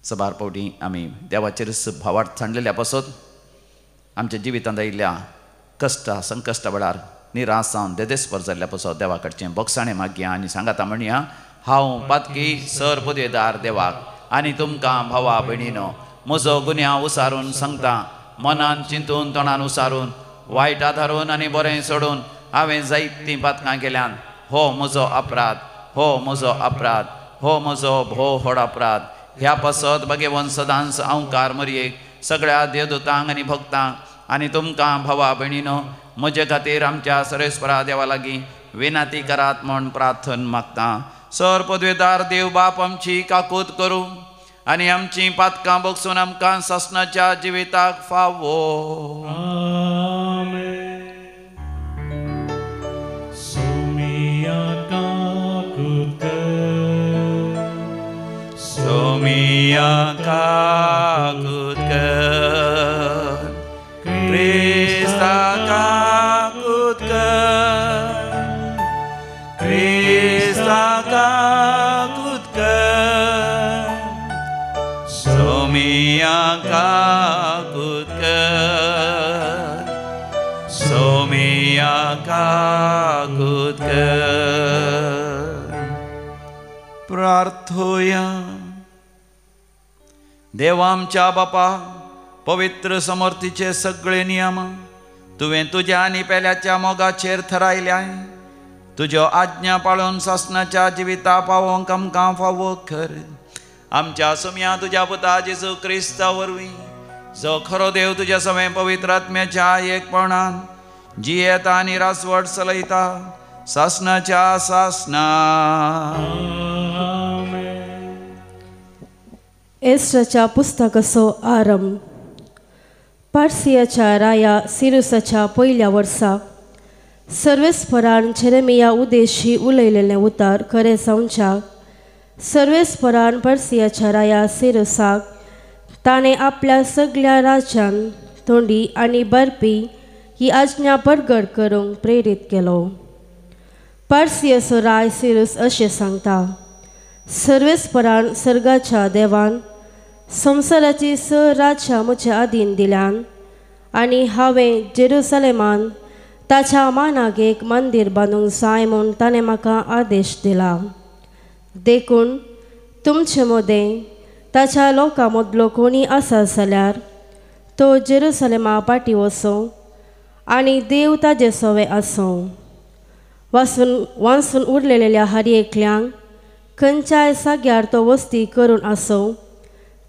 सबार पावटी आमी देवाचेर भावार्थ सांडलेल्या पासत आमच्या जिवितांत आयिल्ल्या कश्टा संकश्टा वेळार निराश जावन देदेस्पर जाल्ल्या पासत देवा कडचें बोगसाणें मागया आनी सांगाता म्हणया हांव पातकी सर पदवेदार देवाक आनी तुमकां भावा भयणीनो म्हजो गुन्यांव उसारून सांगता. मनान चिंतून तोंडान उसारून वायट आदारून आनी बरें सोडून हांवें जायतीं पातकां केल्यान हो म्हजो अपराध, हो म्हजो अपराध, हो म्हजो भोव व्हड अपराध. ह्या पासत भगेवन सदांच अवकार मरयेक सगळ्या देवदूतांक आनी भक्तांक आनी तुमकां भावा भयणीनो म्हजे खातीर आमच्या सर्वेस्परा देवा लागीं विनाती करात म्हूण प्रार्थना मागता. सर पदवेदार देव बाप आमची काकूत करूं आनी आमची पातकां बगसून आमकां ससनाच्या जिविताक फावो. सोमिया काकूत क्रिस्ता काकूत क्रिस्ता काकूत सोमिया काकूत सोमिया काकूत प्रार्थोया. देवा आमच्या बापा पवित्र समर्थीचे सगळे नियम तुवें तुज्या आनी पेल्याच्या मोगाचेर थरायल्याय. तुज्यो आज्ञा पाळून ससनाच्या जिविता पावोवंक आमकां फावो कर. आमच्या सुम्या तुज्या पुता जेजू क्रिस्ता वरवीं जो खरो देव तुज्या समें पवित्र आत्म्याच्या एकपणान जियेता आनी रासवट चलयता ससनाच्या सासना. एस्राच्या पुस्तकाचो आरंभ. पार्सियाच्या राया सिरुसाच्या पयल्या वर्सा सर्वेस्परान जेरेमिया उद्देशी उलयलेलें उतर खरें जावच्याक सर्वेस्परान पार्सियाच्या राया सिरुसाक ताणें आपल्या सगळ्या राज्यान तोंडी आनी बरपी ही आज्ञा परगट करूंक प्रेरीत केलो. पार्सियाचो राय सिरुस अशें सांगता. सर्वेस्परान सर्गाच्या देवान संवसाराची स राज्यां म्हज्या अधीन दिल्यान आनी हांवें जेरुसलेमान ताच्या मानाक एक मंदीर बांदूंक जाय म्हूण ताणें म्हाका आदेश दिला. देखून तुमचे मदें ताच्या लोकां मदलो कोणी आसा जाल्यार तो जेरुसलेमा पाटी वचूं आनी देव ताजे सवे आसूं. वाचून उरलेल्या हर एकल्यांक खंयच्याय जाग्यार तो वस्ती करून आसूं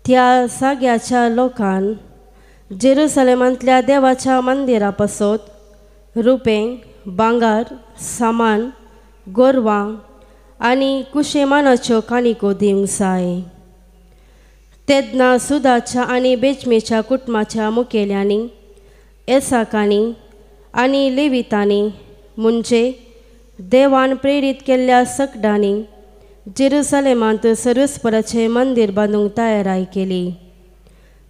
त्या जाग्याच्या लोकान जेरुसलेमांतल्या देवाच्या मंदिरा पासत रुपें भांगार सामान गोरवां आनी कुशेमानाच्यो काणिको दिवंक जाय. तेदना सुदाच्या आनी बेचमेच्या कुटुंबाच्या मुखेल्यांनी एसाकांनी आनी लेवितांनी म्हणजे देवान प्रेरीत केल्ल्या सकडांनी जेरुसलेमांत सर्वेस्पराचे मंदिर बांदूंक तयाराय केली.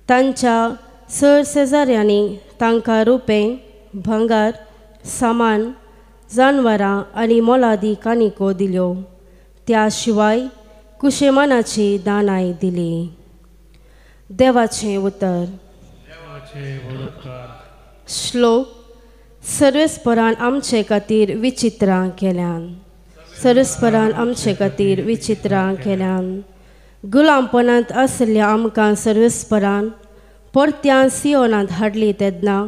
तांच्या सरशेजाऱ्यांनी तांकां रुपें, भंगार, सामान, जानवरां आनी मोलादी कानिको दिल्यो. त्या शिवाय कुशेमानाची दानाय दिली. देवाचें उतर. श्लोक. सर्वेस्परान आमचे खातीर विचित्रां केल्यान. सर्वेस्परान आमचे खातीर विचित्रां केल्यान. गुलामपणांत आसल्या आमकां सर्वेस्परान परत्यान सियोनांत हाडली तेन्ना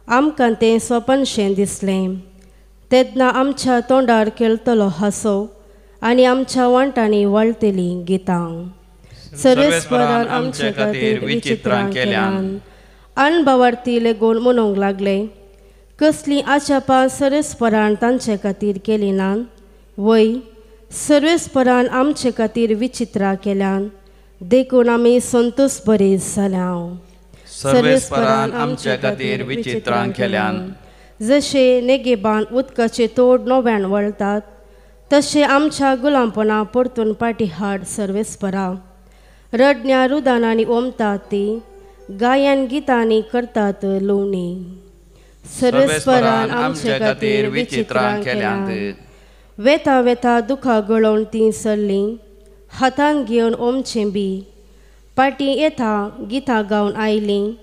आमकां तें स्वपनशें दिसलें. तेन्ना आमच्या तोंडार केळतलो हांसो आनी आमच्या वांटांनी वळटलीं गितां. सर्वेस्परान आमचे खातीर विचित्रां केल्यान. अणभवार्थी लेगून म्हणूंक लागले, कसलीं आचापां सर्वेस्परान तांचे खातीर केली नात. वय, सर्वेस्परान आमचे खातीर विचित्रां केल्यान देखून आमी संतोश बरी जाल्या. सर्वेस्परान आमचे खातीर विचित्रां केल्यान. जशे नेगेबान उदकाचे तोड नव्यान वळटात तशें आमच्या गुलामपणां परतून पाटी हाड सर्वेस्परा. रडण्या रुदानांनी ओमतात ती, गायन गितांनी करतात लोवणी. सर्वेस्परान आमचे खातीर विचित्रां केल्यान. वेता वेता दुखां गळोवन तीं सरलीं, हातान घेवन ओमचें बी. पाटी येता गितां गावन आयलीं,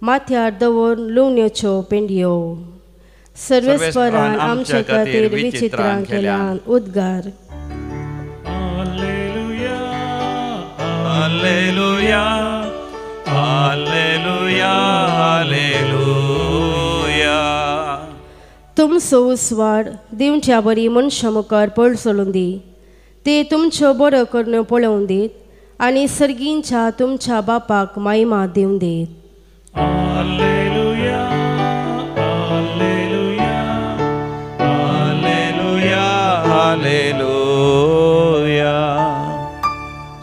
माथ्यार दवरून लोवण्योच्यो पेंडयो. सर्वेस्परान आमचे खातीर विचित्रां केल्यान. उद्गार. Hallelujah, hallelujah, hallelujah. तुमचो उसवाड दिवच्या बरी मनशा मुखार पळसलून दी. ते तुमच्यो बऱ्यो करून पळोवन दीत आनी सर्गींच्या तुमच्या बापाक महिमा दिवन दीत. Hallelujah, hallelujah, hallelujah, hallelujah.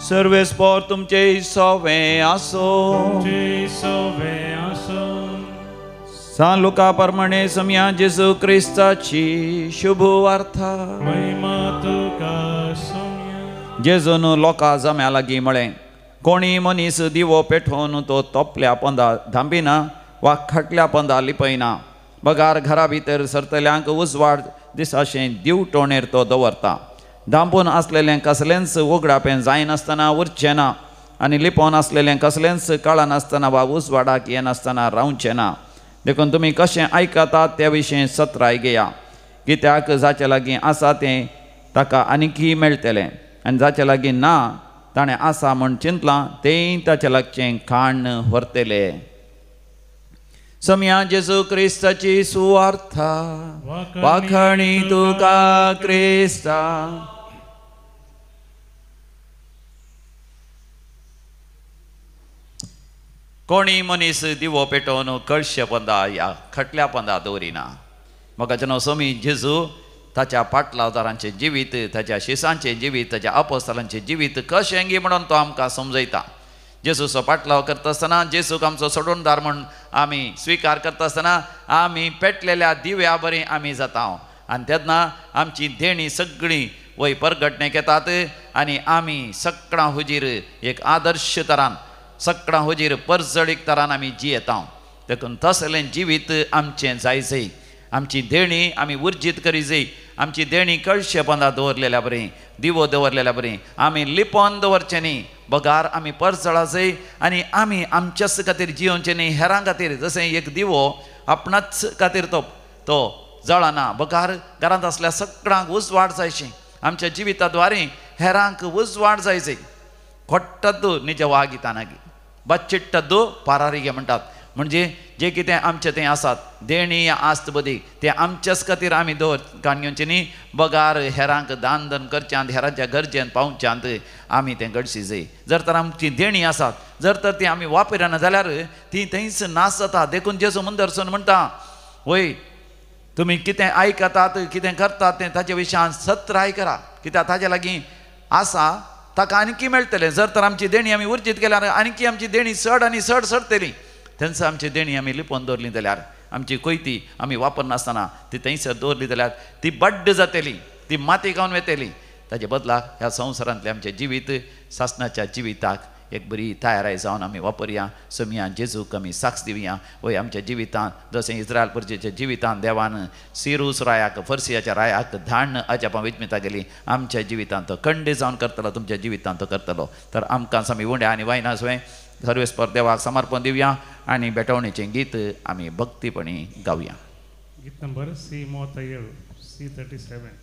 सर्वेस्पर तुमचे सोवें आसो. सोवें आसो. सान लुका प्रमाणे समया जेजू क्रिस्ताची शुभ वार्ता. महिमा तुका सोम्या. जेजून लोकां जम्या लागीं म्हळें, कोणी मनीस दिवो पेटोवन तो तोपल्या पंदा धांबिना वा खटल्या पंदा लिपयना. बगार घरा भितर सरतल्यांक उजवाड दिसाशें दिवटोणेर तो दवरता. धांपून आसलेलें कसलेंच उगडापें जायनासतना उरचें ना आनी लिपोवन आसलेलें कसलेंच काळान आसतना वा उजवाडाक येनासतना रावचें ना. देखून तुमी कशें आयकतात त्या विशीं सत्राय घेया. कित्याक जाचे लागीं आसा तें ताका आनीकय मेळटलें आनी जाचे लागीं ना ताणें आसा म्हूण चिंतलां तेंय ताचे लागचें खाण व्हरतलें. समया जेजू क्रिस्ताची सुवार्ता. वाखणी तुका क्रिस्ता. कोणी मनीस दिवो पेटोवन कळशे पंदा या खटल्या पंदा दवरिना. म्हाका जेन्ना समी जेजू ताच्या पाटलावदारांचें जिवीत, ताच्या शिसांचें जिवीत, ताच्या अपोस्तलांचें जिवीत कशें गी म्हणून तो आमकां समजयता. जेजूचो पाटलाव करता आसतना, जेजूक आमचो सोडूनदार म्हूण आमी स्विकार करता आसतना आमी पेटलेल्या दिव्या बरीं आमी जाता. आनी तेन्ना आमची देणी सगळीं वय परगटणेक येतात आनी आमी सगळां हुजीर एक आदर्श तरान, सगळां हुजीर परजळीक तरान आमी जियेता. देखून तसलें जिवीत आमचें जायचें. आमची देणी आमी उर्जीत करी जाय. आमची देणी कळशे पंदा दवरलेल्या बरें, दिवो दवरलेल्या बरें. आमी लिपोवन दवरचें न्ही, बगार आमी परजळा जाय आनी आमी आमच्याच खातीर जियोवचें न्ही, हेरां खातीर. जशें एक दिवो आपणाच खातीर तो जळना, बगार घरांत आसल्या सगळ्यांक उजवाड जायचें. आमच्या जिविता द्वारे हेरांक उजवाड जायचें. खोट्टद्दू निज वागितानागी बच्चिट्टद्दू पारारिगे म्हणटात. म्हणजे जे कितें आमचें तें आसात, देणी या आस्त बदी, तें आमच्याच खातीर आमी दवर काडयोचें न्ही, बगार हेरांक दान धन करच्यांत, हेरांच्या गरजेन पावच्यांत आमी तें घडशी जाय. जर तर आमची देणी आसात, जर तर ती आमी वापरना जाल्यार ती थंयच नास जाता. देखून जेजू मुंदरसून म्हणटा, वय तुमी कितें आयकतात, कितें करतात तें ताचे विशयान सत्राय करा. कित्याक ताचे लागीं आसा ताका आनीकी मेळटलें. जर तर आमची देणी आमी उर्जीत केल्यार आनीकी आमची देणी चड आनी चड सरतली. थंयच आमची देणी आमी लिपोवन दवरली जाल्यार, आमची कोयती आमी वापरनासतना ती थंयसर दवरली जाल्यार ती बड्ड जातली, ती माती गावन वेतली. ताचे बदलाक ह्या संवसारांतले आमचे जिवीत सासणाच्या जिविताक एक बरी तयाराय जावन आमी वापरया. समिया जेजूक आमी साक्ष दिवया. वय आमच्या जिवितांत जशें इस्रायल परजेच्या जिवितांत देवान सिरूस रायाक फर्सियाच्या रायाक धाडण अजापां वेचमिता गेली. आमच्या जिवितांत तो खंडे जावन करतलो, तुमच्या जिवितांत तो करतलो. तर आमकां आमी उंड्या आनी वायना सवय सर्वेस्पर देवाक समर्पण दिवया आनी बेटवणेचें गीत आमी भक्तीपणी गावया. गीत नंबर C37 C37.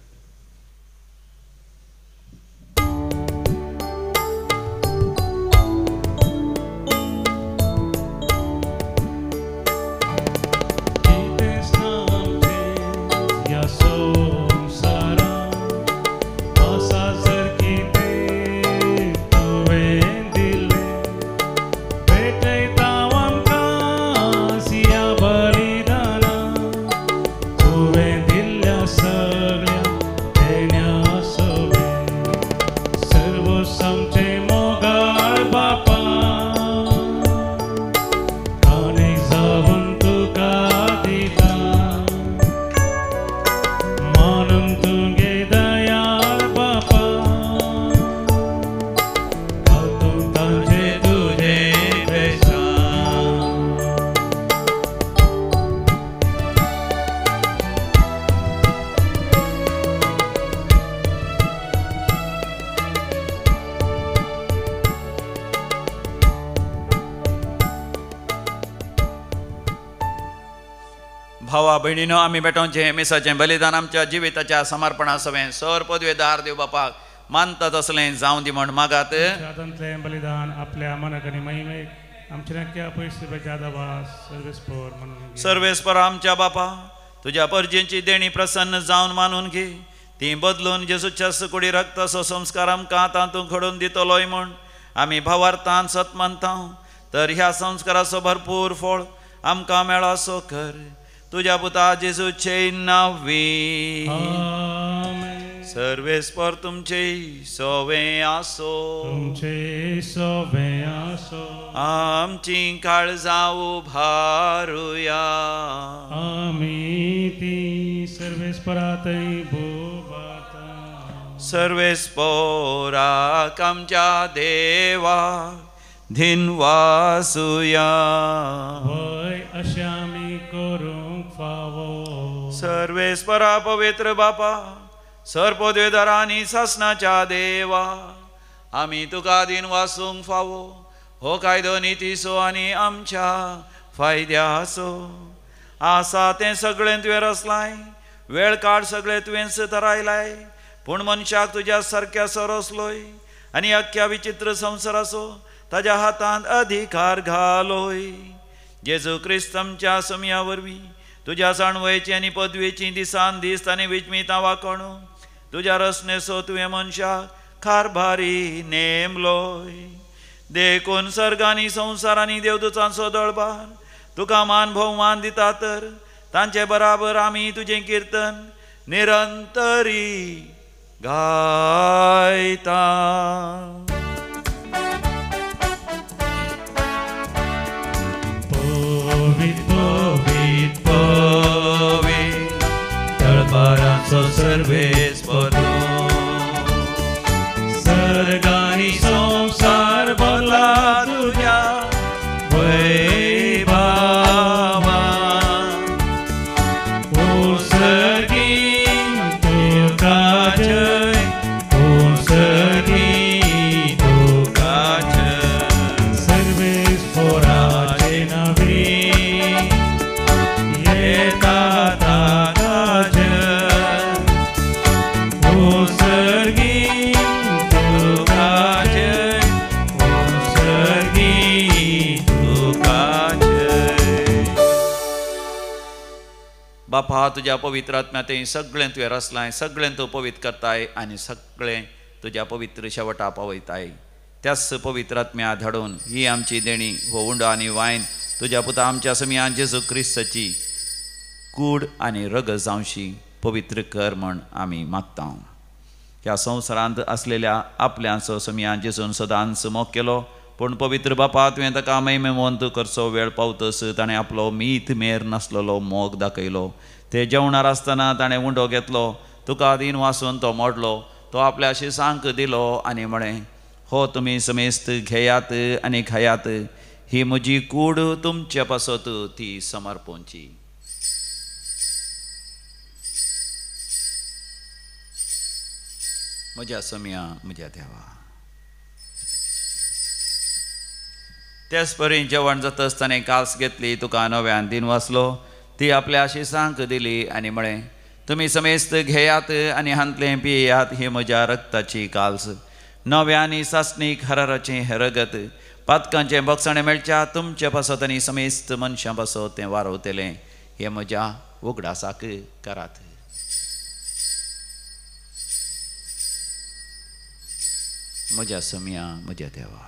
भावा भयणीनो, आमी बेटोवचें मिसाचें बलिदान आमच्या जिविताच्या समर्पणा सवें सर पदवेदार देव बापाक मानता तसलें जावं दी म्हण मागात. स्वातंत्र्य बलिदान आपल्या मनाक आनी महिमेक आमच्या नक्क्या पयशे आदावास सर्वेस्पर म्हणून सर्वेस्पर आमच्या बापा, तुज्या परजेंची देणी प्रसन्न जावन मानून घे. ती बदलून जेजूच्या सुकुडी रक्ताचो संस्कार आमकां तातूंत घडोवन दितलोय म्हूण आमी भावार्थान सत मानता. तर ह्या संस्काराचो भरपूर फळ आमकां मेळो सो कर. तुज्या पुता जेजूचे नांवी सर्वेस्पर तुमचे सोवे आसो. तुमचे सोवे आसो. आमची काळजां उभारुया. आमी ती सर्वेस्परातय भोवता. सर्वेस्पराक आमच्या देवा धिनवासुया. वय अशें आमी करूंक फावो. सर्वेस्परा पवित्र बापा, सरपदवेदारांनी सासणाच्या देवा, आमी तुका दिन वासूंक फावो. हो कायदो नितीसो आनी आमच्या फायद्याचो आसा. तें सगळें तुवें रचलाय, वेळ काळ सगळें तुवेंच थारायलाय. पूण मनशाक तुज्या सारक्या रचलोय आनी अख्ख्या विचित्र संवसाराचो ताज्या हातांत अधिकार घालोय. जेजू क्रिस्त आमच्या समिया वरवीं तुज्या जाणवेची आनी पदवेची दिसान दीस ताणें विचमितां वाकोणू तुज्या रचनेचो तुवें मनशाक कारभारी नेमलोय. देखून सर्गांनी संवसारांनी देवदूतांचो दळबार तुका मान भोवमान दिता. तर तांचे बराबर आमी तुजें कीर्तन निरंतरी गायता. दळबाराचो सर्वेस्पर सर्गांनी संवसार भरला तुज्या वैभवान. ओ सर्गी तुका जय, ओ सर्गी तुका जय. सर्वेस्पराचे नावी येता बापा, तुज्या पवित्र आत्म्यातय सगळें तुवें रचलाय, सगळें तूं पवित्र करताय आनी सगळें तुज्या पवित्र शेवटा पावयताय. त्याच पवित्र आत्म्या धाडून ही आमची देणी हो उंडो आनी वायन तुज्या पुता आमच्या समियान जेजू क्रिस्ताची कूड आनी रग जावशी पवित्र कर म्हण आमी मागता. ह्या संवसारांत असलेल्या आपल्याचो समियान जेजून सदांच मोग केलो. पूण पवित्र बापा, तुवें ताका महिमेवंत करचो वेळ पावतस ताणें आपलो मीत मेर नासलेलो मोग दाखयलो. ते जेवणार आसतना ताणें उंडो घेतलो, तुका दिन वासून तो मोडलो. तो आपल्या शिसांक दिलो आनी म्हळें, हो तुमी समेस्त घेयात आनी खायात, ही म्हजी कूड तुमचे पासत ती समर्पोवची. म्हज्या समिया म्हज्या देवा. तेच परी जेवण जाता आसतना काल्स घेतली, तुका नव्यान दिन वाचलो, ती आपल्या शिसांक दिली आनी म्हळें, तुमी समेस्त घेयात आनी हांतले पियेयात, ही म्हज्या रक्ताची काल्स, नव्यानी सासणीक हराराचें रगत, पातकांचें बक्षणें मेळच्या तुमचे पासत आनी समेस्त मनशां पासत तें वारवतलें, हें म्हज्या उगडासाक करात. म्हज्या समिया म्हज्या देवा.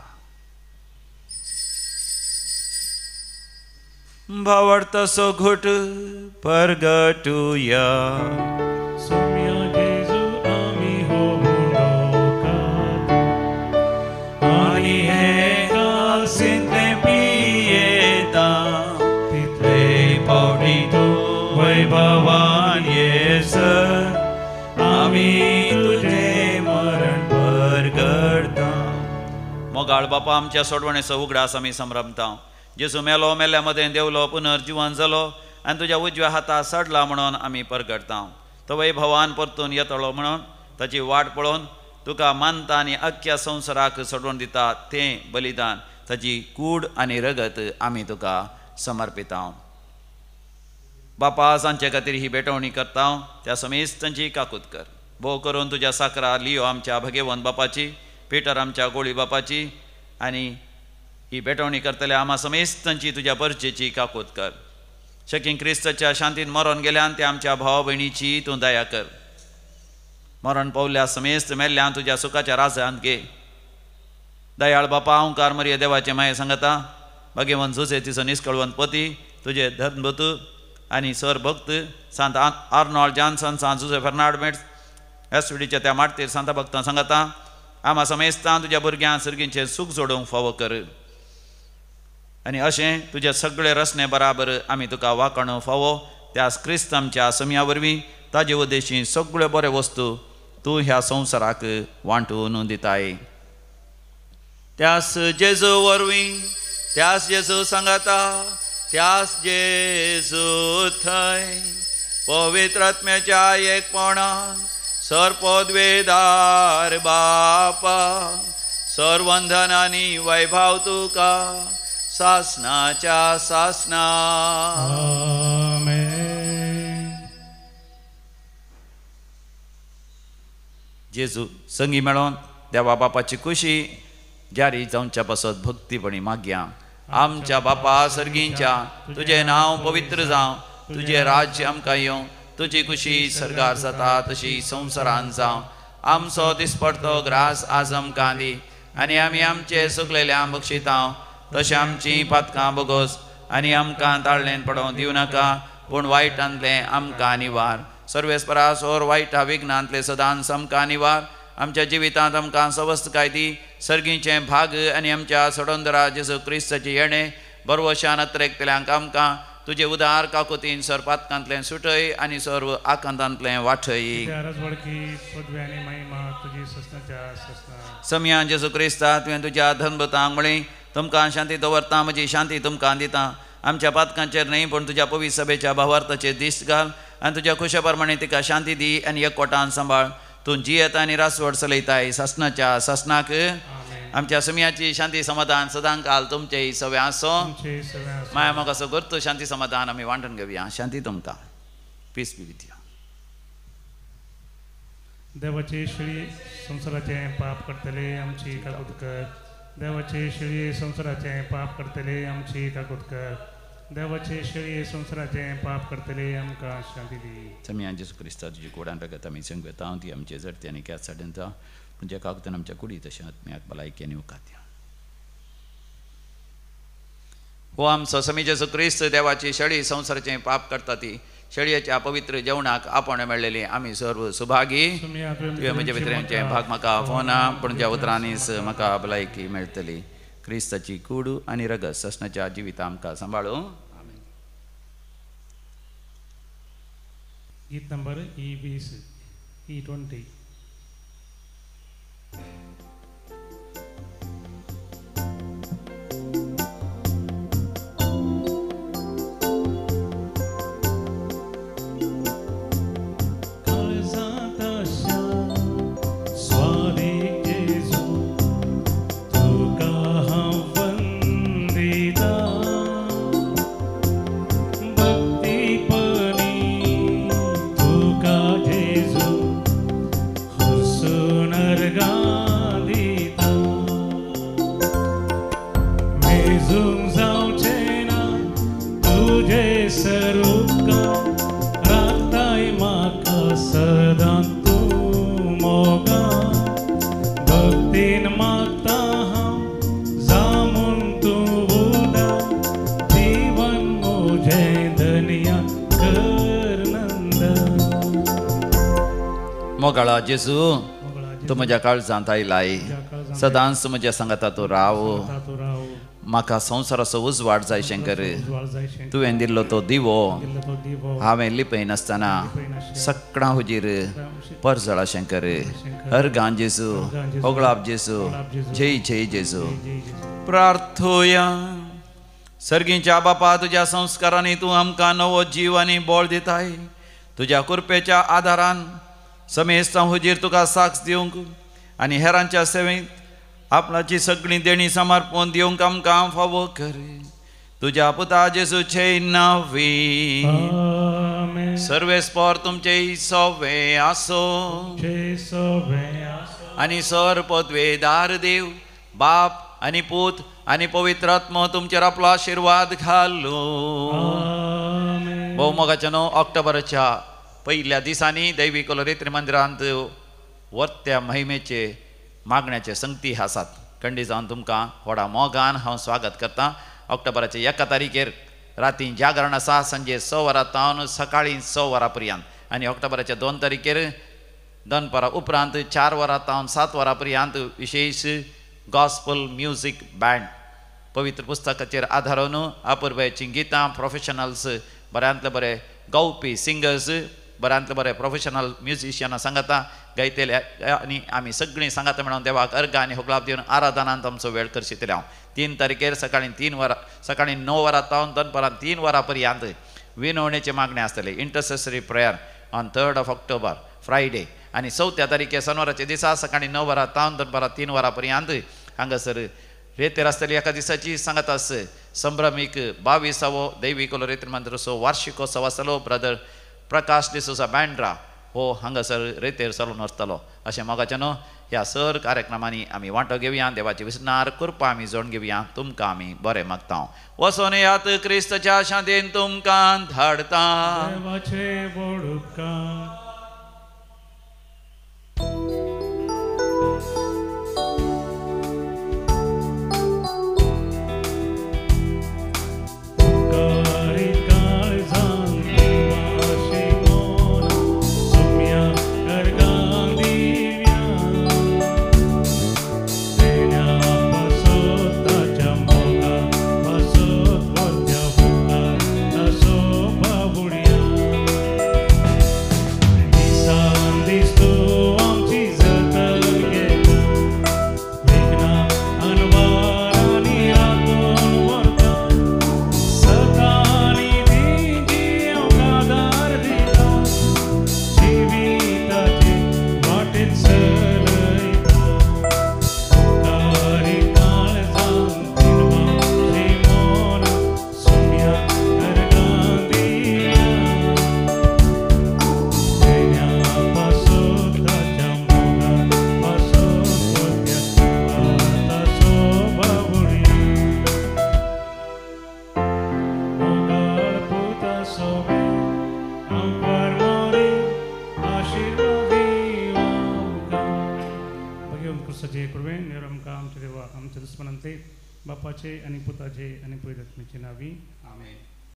भावार्थाचो घोट परगटुया. सौम्य जेजू आमी होवूंडोकात, आनी हे काल्सिंतले पियेता, तितले पावटी तूं वैभवान येसर, आमी तुजें मरण परगटता. मोगाळ बापा, आमच्या सोडवणेचो उगडास आमी संभ्रमता. जेजू मेलो, मेल्या मदें देवलो, पुनर्जिवन जालो आनी तुज्या उजव्या हाता सडला म्हणून आमी परगटता. तो वैभवान परतून येतलो म्हणून ताची वाट पळोवन तुका मानता आनी अख्ख्या संवसाराक सोडवण दिता तें बलिदान, ताची कूड आनी रगत आमी तुका समर्पिता. बापा, सांचे खातीर ही भेटवणी करता, त्या समेस्तांची काकूत कर. भोव करून तुज्या साकरा लियो आमच्या भगेवन बापाची, पेटर आमच्या गोळी बापाची, आनी ही भेटवणी करतल्या आम्हा समेस्तांची तुज्या परचेची काकूत कर. शकीं क्रिस्ताच्या शांतीन मरण गेल्यान त्या आमच्या भावा भयणीची तूं दया कर. मरण पावल्या समेस्त मेल्ल्यान तुज्या सुखाच्या राजांत घे. दयाळ बापा, ओंकार मरिया देवाचे माये सांगता, भगेवन झुसे तिचो निश्कळवंत पती, तुजे धर्मभूत आनी सर भक्त सांत आर्नॉल्ड जॉन्सन, सांत जुसे फर्नांड एसडीच्या त्या माटतेर सांत भक्तां सांगता, आम्हा समेस्तां तुज्या भुरग्यां सर्गींचें सूख जोडूंक फावो कर. आनी अशें तुजे सगळे रचने बराबर आमी तुका वाकणो फावो त्या क्रिस्त आमच्या समिया वरवीं ताजे उद्देशी सगळ्यो बऱ्यो वस्तू तूं ह्या संवसाराक वांटून दिताय. त्यास जेजू वरवीं, त्यास जेजू सांगता, त्यास जेजू थंय पवित्र आत्म्याच्या एकपणान सर्पोद्वेदार बापा, सर्वंधन आनी वैभव तुका सासनाच्या सासना. जेजू संगी मेळोन देवा बापाची खुशी जारी जावच्या पासत भक्तीपणी मागया. आमच्या बापा सर्गींच्या, तुझे नांव पवित्र जावं, तुझे राज्य आमकां येवं, तुजी खुशी सर्गार जाता तशी संवसारांत जावं. आमचो दिसपडतो ग्रास आज आमकां दी, आनी आमी आमचे सुकलेल्यांक बक्षिता, तशें आमची पातकां बोगोस आनी आमकां ताळणेन पडोवंक दिवं नाका, पूण वायटांतले आमकां निवार. सर्वेस्परा सोर वायटा विघ्नांतले सदांच आमकां निवार. आमच्या जिवितांत आमकां सवस्तकाय दी, सर्गीचें भाग आनी आमच्या सडोंदरा जेजू क्रिस्ताची येणे बरवशान अत्रेकतल्यांक आमकां तुजे उदार काकुतीन सर पातकांतलें सुटय आनी सर्व आकांतांतलें वाठय. समिया जेजू क्रिस्ता, तुवें तुज्या धर्मभुतांक म्हळें, तुमकां शांती दवरता, म्हजी शांती तुमकां दिता. आमच्या पातकांचेर न्हय पूण तुज्या पवित्र सभेच्या भावार्थाचेर दिश्ट घाल आनी तुज्या खुशे प्रमाणे तिका शांती दी आनी एकवटान सांबाळ. तूं जियेता आनी रासवड चलयताय सासनाच्या सासनाक. आमच्या समियाची शांती समाधान सदां काल तुमचेय सवे आसो. माया मोगाचो गुर्त शांती समाधान आमी वांटून घेवया. शांती तुमकां. Peace be with you. देवाचे शिळी संसाराचे पाप करतले आमची काकूत कर. देवाचे शिळी संसाराचे पाप करतले आमची काकूत कर. देवाचे शिळी संसाराचे पाप करतले आमकां शांती दी. समिया जेजू क्रिस्ता तुजी कोडान रगत आमी संगता, ती आमचे जडते आनी क्यात साडनता, तुज्या काकुतान आमच्या कुडी तशें आत्म्याक भलायकी आनी उकात्या. हो आमचो समी जेजू क्रिस्त देवाची शेळी संसाराचें पाप करता ती शेळयेच्या पवित्र जेवणाक आपण मेळ्ळेली आमी सर्व सुभागी. तुवें म्हज्या भितऱ्यांचें भाग म्हाका फोना, पूण ज्या उतरांनीच म्हाका भलायकी मेळटली. क्रिस्ताची कूड आनी रगत ससनाच्या जिवितां आमकां सांबाळूं. गीत नंबर E20 E20. तुझे स्वरूप राखताय म्हाका सदां तूं मोगा भक्तीन मागता हांव जामून तूं उदा जीवन म्हजें धन्य कर नंद. मोगाळा जेजू तूं म्हज्या काळजांत आयलाय सदांच म्हज्या सांगाता तूं राव म्हाका संवसाराचो उजवाड जाय शंकर तुवें दिल्लो तो दिवो हांवें लिपयनासतना सकाळां हुजीर परजळा शंकर अर्गां जेजू होगळाप जेजू जय जय जेजू. प्रार्थोया सर्गीच्या बापा तुज्या संस्कारांनी तूं आमकां नवो जीव आनी बोळ दिताय तुज्या कृपेच्या आदारान समेस्त हुजीर तुका साक्ष दिवंक आनी हेरांच्या सेवेंत आपणाची सगळी देणी समर्पण दिवंक आमकां फावो कर तुज्या पुता जेजूचे नांवी. सर्वेस्पर तुमचे सवे आसो आनी सर पदवेदार देव बाप आनी पूत आनी पवित्र आत्मा तुमचेर आपलो आशिर्वाद घालो. भोव मोगाच्या ऑक्टोबराच्या पहिल्या दिसांनी दैवी कोलरेत्री मंदिरांत वर्त्या महिमेचे मागण्याचे संगती आसात. खंडी जावन तुमकां व्हडा मोगान हांव स्वागत करता. ऑक्टोबराच्या 1 तारीखेर राती जागरण आसा सांजे 6 वरां तावन सकाळीं 6 वरां पर्यंत आनी ऑक्टोबराच्या 2 तारीखेर दनपारां उपरांत 4 वरां तावन 7 वरां पर्यंत विशेष गॉस्पल म्युजीक बँड पवित्र पुस्तकाचेर आधारून अपुर्बायेचीं गितां प्रोफेशनल्स बऱ्यांतले बरे गावपी सिंगर्स बऱ्यांतले बरे प्रोफेशनल म्युझिशियनां सांगाता गायतेले आनी आमी सगळीं सांगाता मेळोन देवाक अर्गां आनी होगलाप दिवन आराधनांत आमचो वेळ करशितले. हांव 3 तारीखेर सकाळीं 9 वरां तावन दनपारां 3 वरां पर्यंत विनवणेचे मागणे आसतले. Intercessory prayer on 3rd October Friday आनी 4 तारीखेर शेनवाराच्या दिसा सकाळीं 9 वरां तावन दनपारां 3 वरां पर्यंत हांगासर रेतेर आसतली एका दिसाची सांगातास संभ्रमीक 22वो दैवी कोलरेत्री मंदिराचो वार्षिकोत्सव आसतलो. ब्रदर प्रकाश डिसोजा बँड्रा हो हांगासर रेतेर चलून वरतलो. अशें मोगाच्यान ह्या सर कार्यक्रमांनी आमी वांटो घेवया देवाची विस्नार कृपा आमी जोड घेवया तुमकां आमी बरें मागता. वचोन येयात क्रिस्ताच्या शांतेन तुमकां धाडटा. आमच्या दुस्मनांचे बापाचे आणि पुताचे आणि पवित्र आत्म्याचे नावी आमेन.